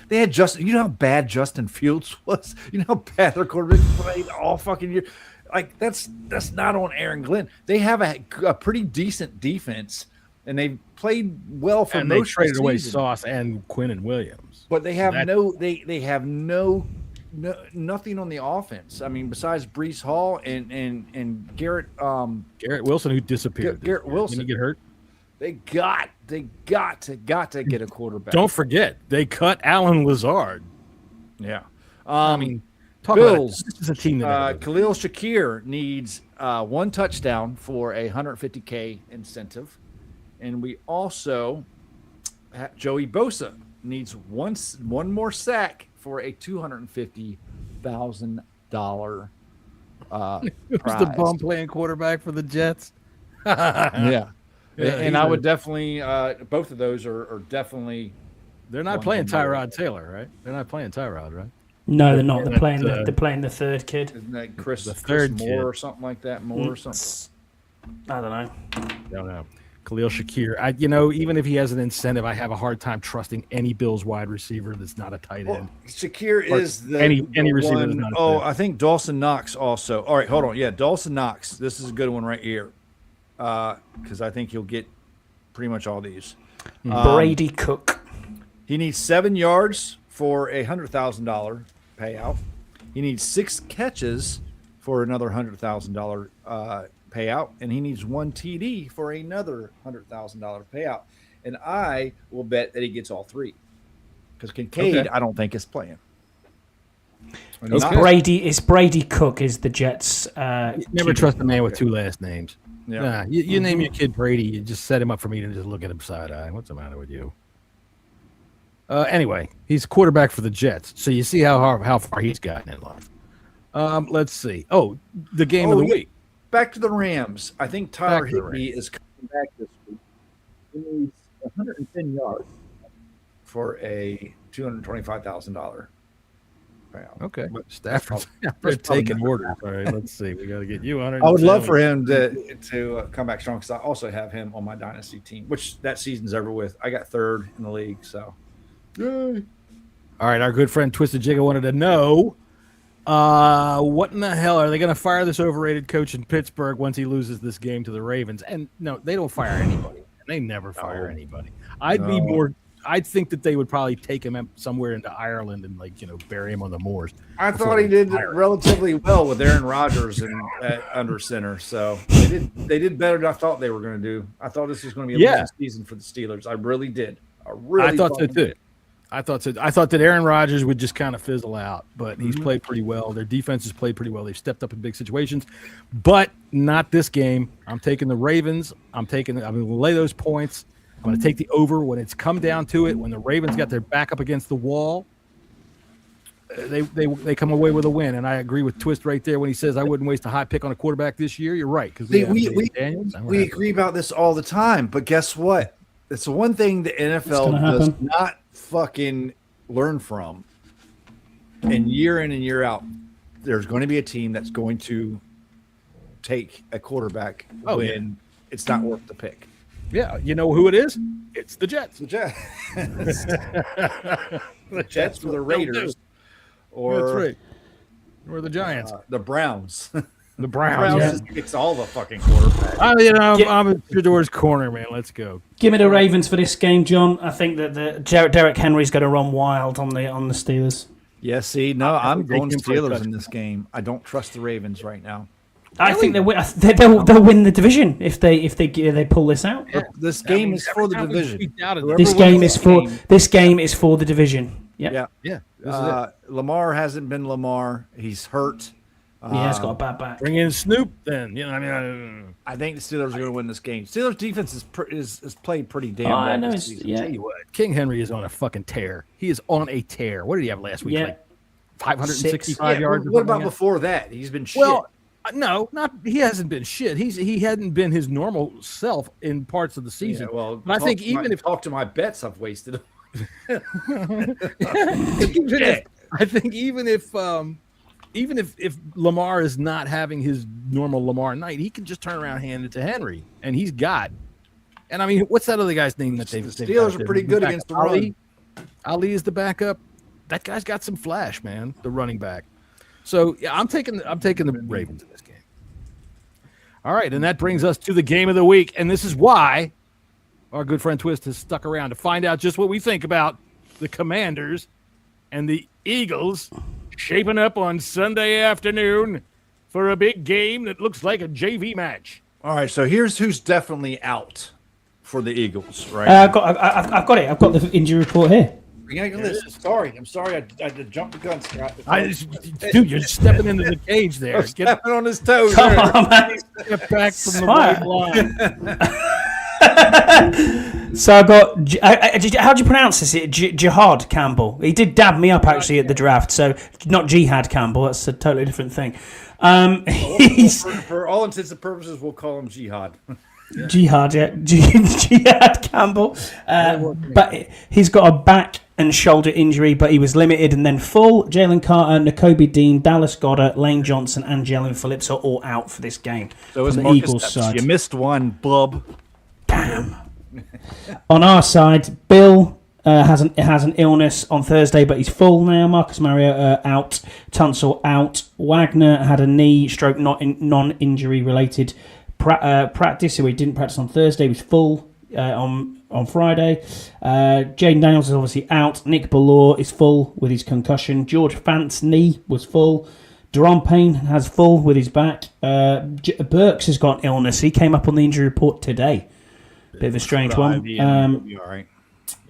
They had Justin. You know how bad Justin Fields was. You know how bad their quarterback played all fucking year. Like that's not on Aaron Glenn. They have a pretty decent defense, and they played well for and most. They traded away Sauce and Quinnen Williams, but they have They have nothing on the offense. I mean, besides Breece Hall and Garrett Wilson, who disappeared. Garrett Wilson. Didn't he get hurt? They got to get a quarterback. Don't forget, they cut Alan Lazard. Yeah. I mean, Bills. This is a team that Khalil Shakir needs 1 touchdown for a $150K incentive, and we also Joey Bosa needs one more sack for a $250,000 prize. Who's the bum playing quarterback for the Jets? Yeah. And I would definitely both of those are definitely. They're not playing Tyrod Taylor, right? They're not playing Tyrod, right? No, they're not. They're playing the third kid. Isn't that Chris third Moore kid. or something like that? Moore or something? I don't know. Don't know. Khalil Shakir. Even if he has an incentive, I have a hard time trusting any Bills wide receiver that's not a tight end. Shakir is the any receiver one. that's not a tight Oh, end. I think Dawson Knox also. All right, hold on. Yeah, Dawson Knox. This is a good one right here, because I think he'll get pretty much all these. Brady Cook. He needs 7 yards for a $100,000 payout. He needs 6 catches for another $100,000 payout, and he needs 1 TD for another $100,000 payout. And I will bet that he gets all 3, because Kincaid, I don't think is playing. It's Brady Cook is the Jets. Never trust a man with 2 last names. Yeah. Nah, you name your kid Brady, you just set him up for me to just look at him side eye. What's the matter with you? Anyway, he's quarterback for the Jets, so you see how far he's gotten in life. Let's see. Oh, the game of the week. Back to the Rams. I think Tyler Higbee is coming back this week. He needs 110 yards for a $225,000 payout. Okay. Stafford's taking orders. All right, let's see. We got to get you 100. I would love for him to come back strong, because I also have him on my dynasty team, which that season's over with. I got 3rd in the league, so. Yay. All right, our good friend Twisted Jigga wanted to know, what in the hell are they going to fire this overrated coach in Pittsburgh once he loses this game to the Ravens? And no, they don't fire anybody. They never fire anybody. I'd think that they would probably take him somewhere into Ireland and bury him on the moors. I thought he did relatively well with Aaron Rodgers and under center, so they did better than I thought they were going to do. I thought this was going to be a losing season for the Steelers. I really did. I thought so too. I thought that Aaron Rodgers would just kind of fizzle out, but he's played pretty well. Their defense has played pretty well. They've stepped up in big situations, but not this game. I'm taking the Ravens. I'm going to lay those points. I'm going to take the over when it's come down to it. When the Ravens got their back up against the wall, they come away with a win. And I agree with Twist right there when he says I wouldn't waste a high pick on a quarterback this year. You're right, because we agree about this all the time. But guess what? It's the one thing the NFL does not fucking learn from. And year in and year out, there's going to be a team that's going to take a quarterback when it's not worth the pick. Yeah, you know who it is? It's the Jets. The Jets or the Raiders. Or that's right. Or the Giants. The Browns. The Browns just picks all the fucking quarterbacks. I'm in Shador's corner, man. Let's go. Give me the Ravens for this game, John. I think that Derek Henry's going to run wild on the Steelers. Yeah, see, no, I'm going Steelers in this game. I don't trust the Ravens right now. I think they'll win the division if they pull this out. Yeah. This game is for the division. This game is for the division. Yeah. Lamar hasn't been Lamar. He's hurt. He's got a bad back. Bring in Snoop, then. I think the Steelers are going to win this game. Steelers defense is played pretty damn well. I know. Tell you what, King Henry is on a fucking tear. He is on a tear. What did he have last week? Like 565 yards. What about before that? He's been shit. Well, no, he hasn't been shit. He hadn't been his normal self in parts of the season. Yeah, well, but I think talk to my bets, I've wasted. I think even if Lamar is not having his normal Lamar night, he can just turn around and hand it to Henry, and he's got. And I mean, what's that other guy's name that they've? The Steelers are pretty good against the run. Ali is the backup. That guy's got some flash, man. The running back. So yeah, I'm taking the Ravens in this game. All right, and that brings us to the game of the week, and this is why our good friend Twist has stuck around to find out just what we think about the Commanders and the Eagles shaping up on Sunday afternoon for a big game that looks like a JV match. All right, so here's who's definitely out for the Eagles, right? I've got it. I've got the injury report here. I'm sorry. I jumped the gun, Scott. Dude, you're stepping into the cage there. Stepping on his toes. Come on, man. Get back from the right line. So I got. How do you pronounce this? Jihad Campbell. He did dab me up actually at the draft. So not Jihad Campbell. That's a totally different thing. For all intents and purposes, we'll call him Jihad. Jihad, yeah. Jihad Campbell. But he's got a back and shoulder injury, but he was limited and then full. Jalen Carter, Nakobe Dean, Dallas Goedert, Lane Johnson, and Jalen Phillips are all out for this game. So is the Marcus Eagles side. You missed one, bub. Damn. On our side, Bill has an illness on Thursday, but he's full now. Marcus Mariota out. Tunsil out. Wagner had a knee stroke, non-injury related practice, so he didn't practice on Thursday. He was full on Friday. Jaden Daniels is obviously out. Nick Ballore is full with his concussion. George Fant's knee was full. Deron Payne has full with his back. Burks has got illness. He came up on the injury report today. Bit of a strange one.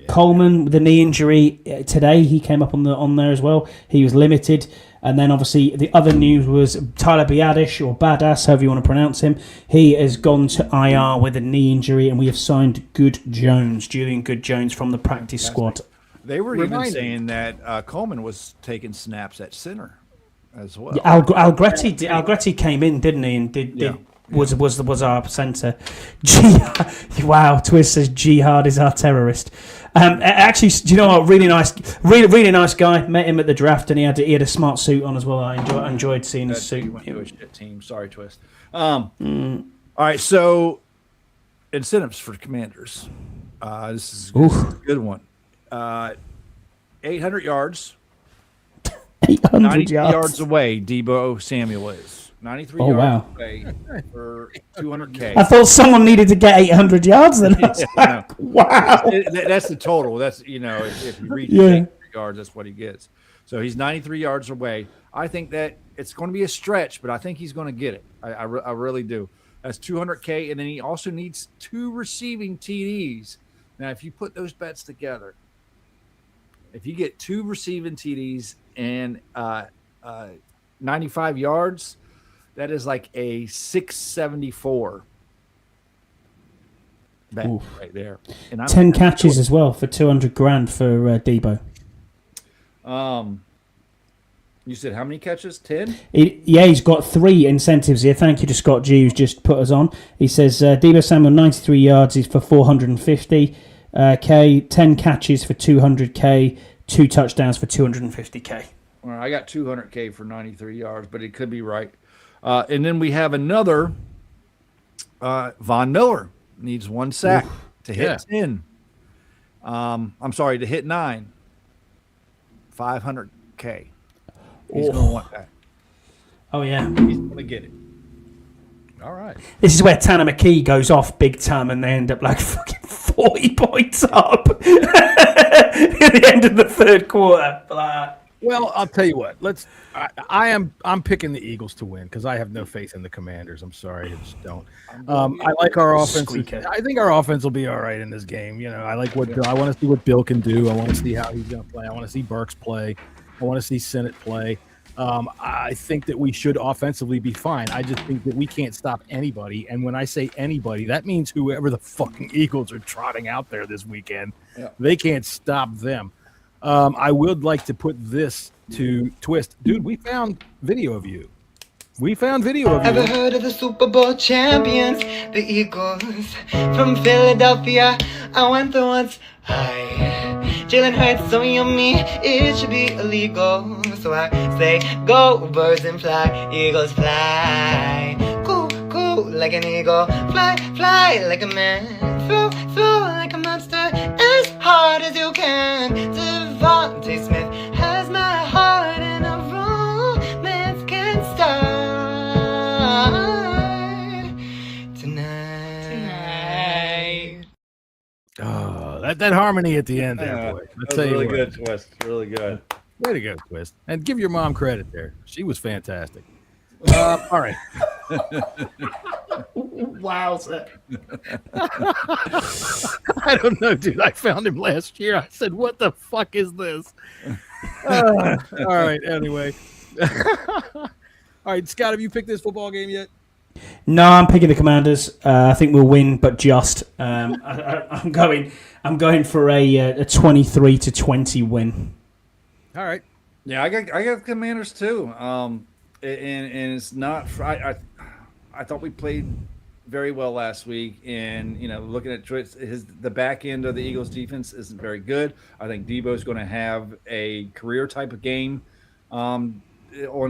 Coleman with the knee injury today. He came up on there as well. He was limited. And then obviously the other news was Tyler Biadasz, or Badass, however you want to pronounce him. He has gone to IR with a knee injury, and we have signed Julian Good Jones from the practice squad. They were even saying that Coleman was taking snaps at center as well. Yeah, Algretti came in, didn't he? And was our centre. Wow, Twist says Jihad is our terrorist. Actually, do you know what? Really nice guy. Met him at the draft, and he had a smart suit on as well. I enjoyed seeing his suit. Went to a shit team. Sorry, Twist. All right, so incentives for Commanders. This is a good one. 800 yards. 800 yards away. Deebo Samuel is 93 yards away for $200K. I thought someone needed to get 800 yards. Then wow, that's the total. That's if you reach 800 yards, that's what he gets. So he's 93 yards away. I think that it's going to be a stretch, but I think he's going to get it. I really do. That's $200K, and then he also needs 2 receiving TDs. Now, if you put those bets together, if you get 2 receiving TDs and 95 yards, that is like a 674 bet right there. And 10 catches as well for $200,000 for Deebo. You said how many catches? 10? He's got 3 incentives here. Thank you to Scott G, who's just put us on. He says Deebo Samuel 93 yards is for $450K, 10 catches for $200K, 2 touchdowns for $250K. All right, I got $200K for 93 yards, but it could be right. And then we have another Von Miller needs 1 sack to hit 10. I'm sorry, to hit 9. $500K. He's going to want that. Oh, yeah. He's going to get it. All right. This is where Tanner McKee goes off big time and they end up like fucking 40 points up at the end of the third quarter. Well, I'll tell you what. I'm picking the Eagles to win because I have no faith in the Commanders. I'm sorry, I just don't. I like our offense. I think our offense will be all right in this game. I like what Bill. I want to see what Bill can do. I want to see how he's going to play. I want to see Burks play. I want to see Sennett play. I think that we should offensively be fine. I just think that we can't stop anybody. And when I say anybody, that means whoever the fucking Eagles are trotting out there this weekend. Yeah. They can't stop them. I would like to put this to Twist. Dude, we found video of you. Ever heard of the Super Bowl champions, the Eagles from Philadelphia? I went there once. Hi, Jalen Hurts so yummy, it should be illegal. So I say, go birds and fly, Eagles fly. Cool, cool like an eagle, fly, fly like a man. Throw, throw like a monster, as hard as you can. Devontae Smith has my heart and a romance can start. Tonight. Oh, that harmony at the end there, boy. That's really good, Twist. Really good. Way to go, Twist. And give your mom credit there. She was fantastic. All right. Wowza. I don't know, dude. I found him last year. I said, what the fuck is this? All right. Anyway. All right, Scott, have you picked this football game yet? No, I'm picking the Commanders. I think we'll win, but just. I'm going for a 23-20 win. All right. Yeah, I got Commanders too. And it's not. I thought we played very well last week, and looking at the back end of the Eagles defense isn't very good. I think Debo's going to have a career type of game on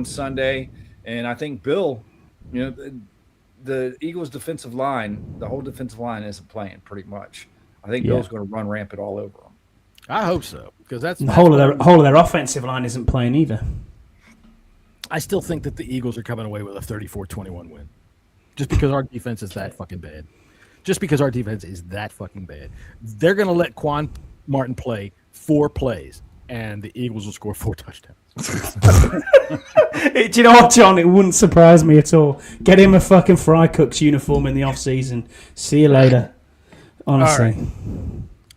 Sunday, and I think Bill, the Eagles defensive line, the whole defensive line isn't playing pretty much. I think Bill's going to run rampant all over them. I hope so, because that's the whole of their offensive line isn't playing either. I still think that the Eagles are coming away with a 34-21 win. Just because our defense is that fucking bad. They're going to let Quan Martin play 4 plays, and the Eagles will score 4 touchdowns. Do you know what, John? It wouldn't surprise me at all. Get him a fucking Fry Cook's uniform in the off-season. See you later. Honestly.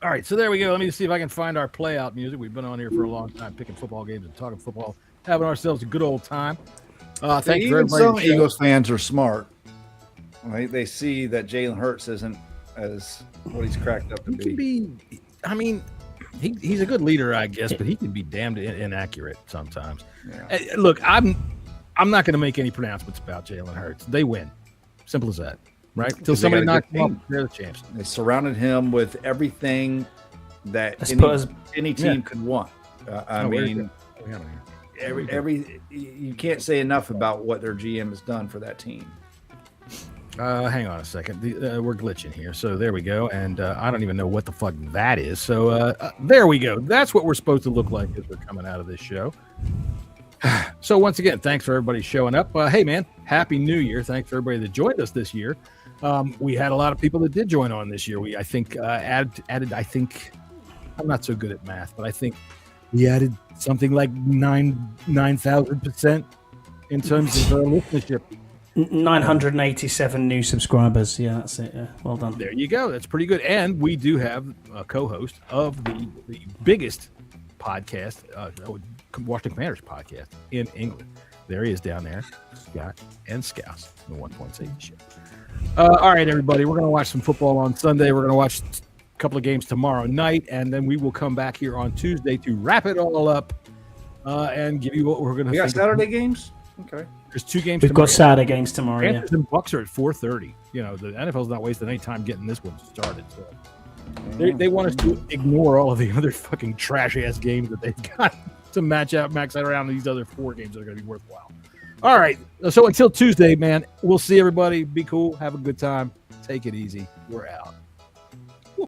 All right, so there we go. Let me see if I can find our play-out music. We've been on here for a long time, picking football games and talking football, having ourselves a good old time. Thank you very much. Some Eagles fans are smart. Right? They see that Jalen Hurts isn't as what he's cracked up to be. He's a good leader, I guess, but he can be damned inaccurate sometimes. Yeah. Look, I'm not going to make any pronouncements about Jalen Hurts. They win. Simple as that. Right? Until somebody knocks him off, they're the champs. They surrounded him with everything that any team could want. You can't say enough about what their GM has done for that team. Hang on a second. We're glitching here. So there we go. And I don't even know what the fuck that is. So there we go. That's what we're supposed to look like as we're coming out of this show. So once again, thanks for everybody showing up. Hey, man, Happy New Year. Thanks for everybody that joined us this year. We had a lot of people that did join on this year. We, I think, added, I think, I'm not so good at math, but I think we added something like 9,000% in terms of listenership. 987 new subscribers. Yeah, that's it. Yeah. Well done. There you go. That's pretty good. And we do have a co-host of the biggest podcast, Washington Commanders podcast in England. There he is down there, Scott and Scouse, the 1.6 show. All right, everybody. We're going to watch some football on Sunday. We're going to watch a couple of games tomorrow night, and then we will come back here on Tuesday to wrap it all up and give you what we're going to. We got Saturday games. Okay. There's 2 games. We've got Saturday games tomorrow. Panthers and Bucks are at 4:30. The NFL's not wasting any time getting this one started. So they want us to ignore all of the other fucking trash ass games that they've got to max out around these other 4 games that are going to be worthwhile. All right. So until Tuesday, man, we'll see everybody. Be cool. Have a good time. Take it easy. We're out.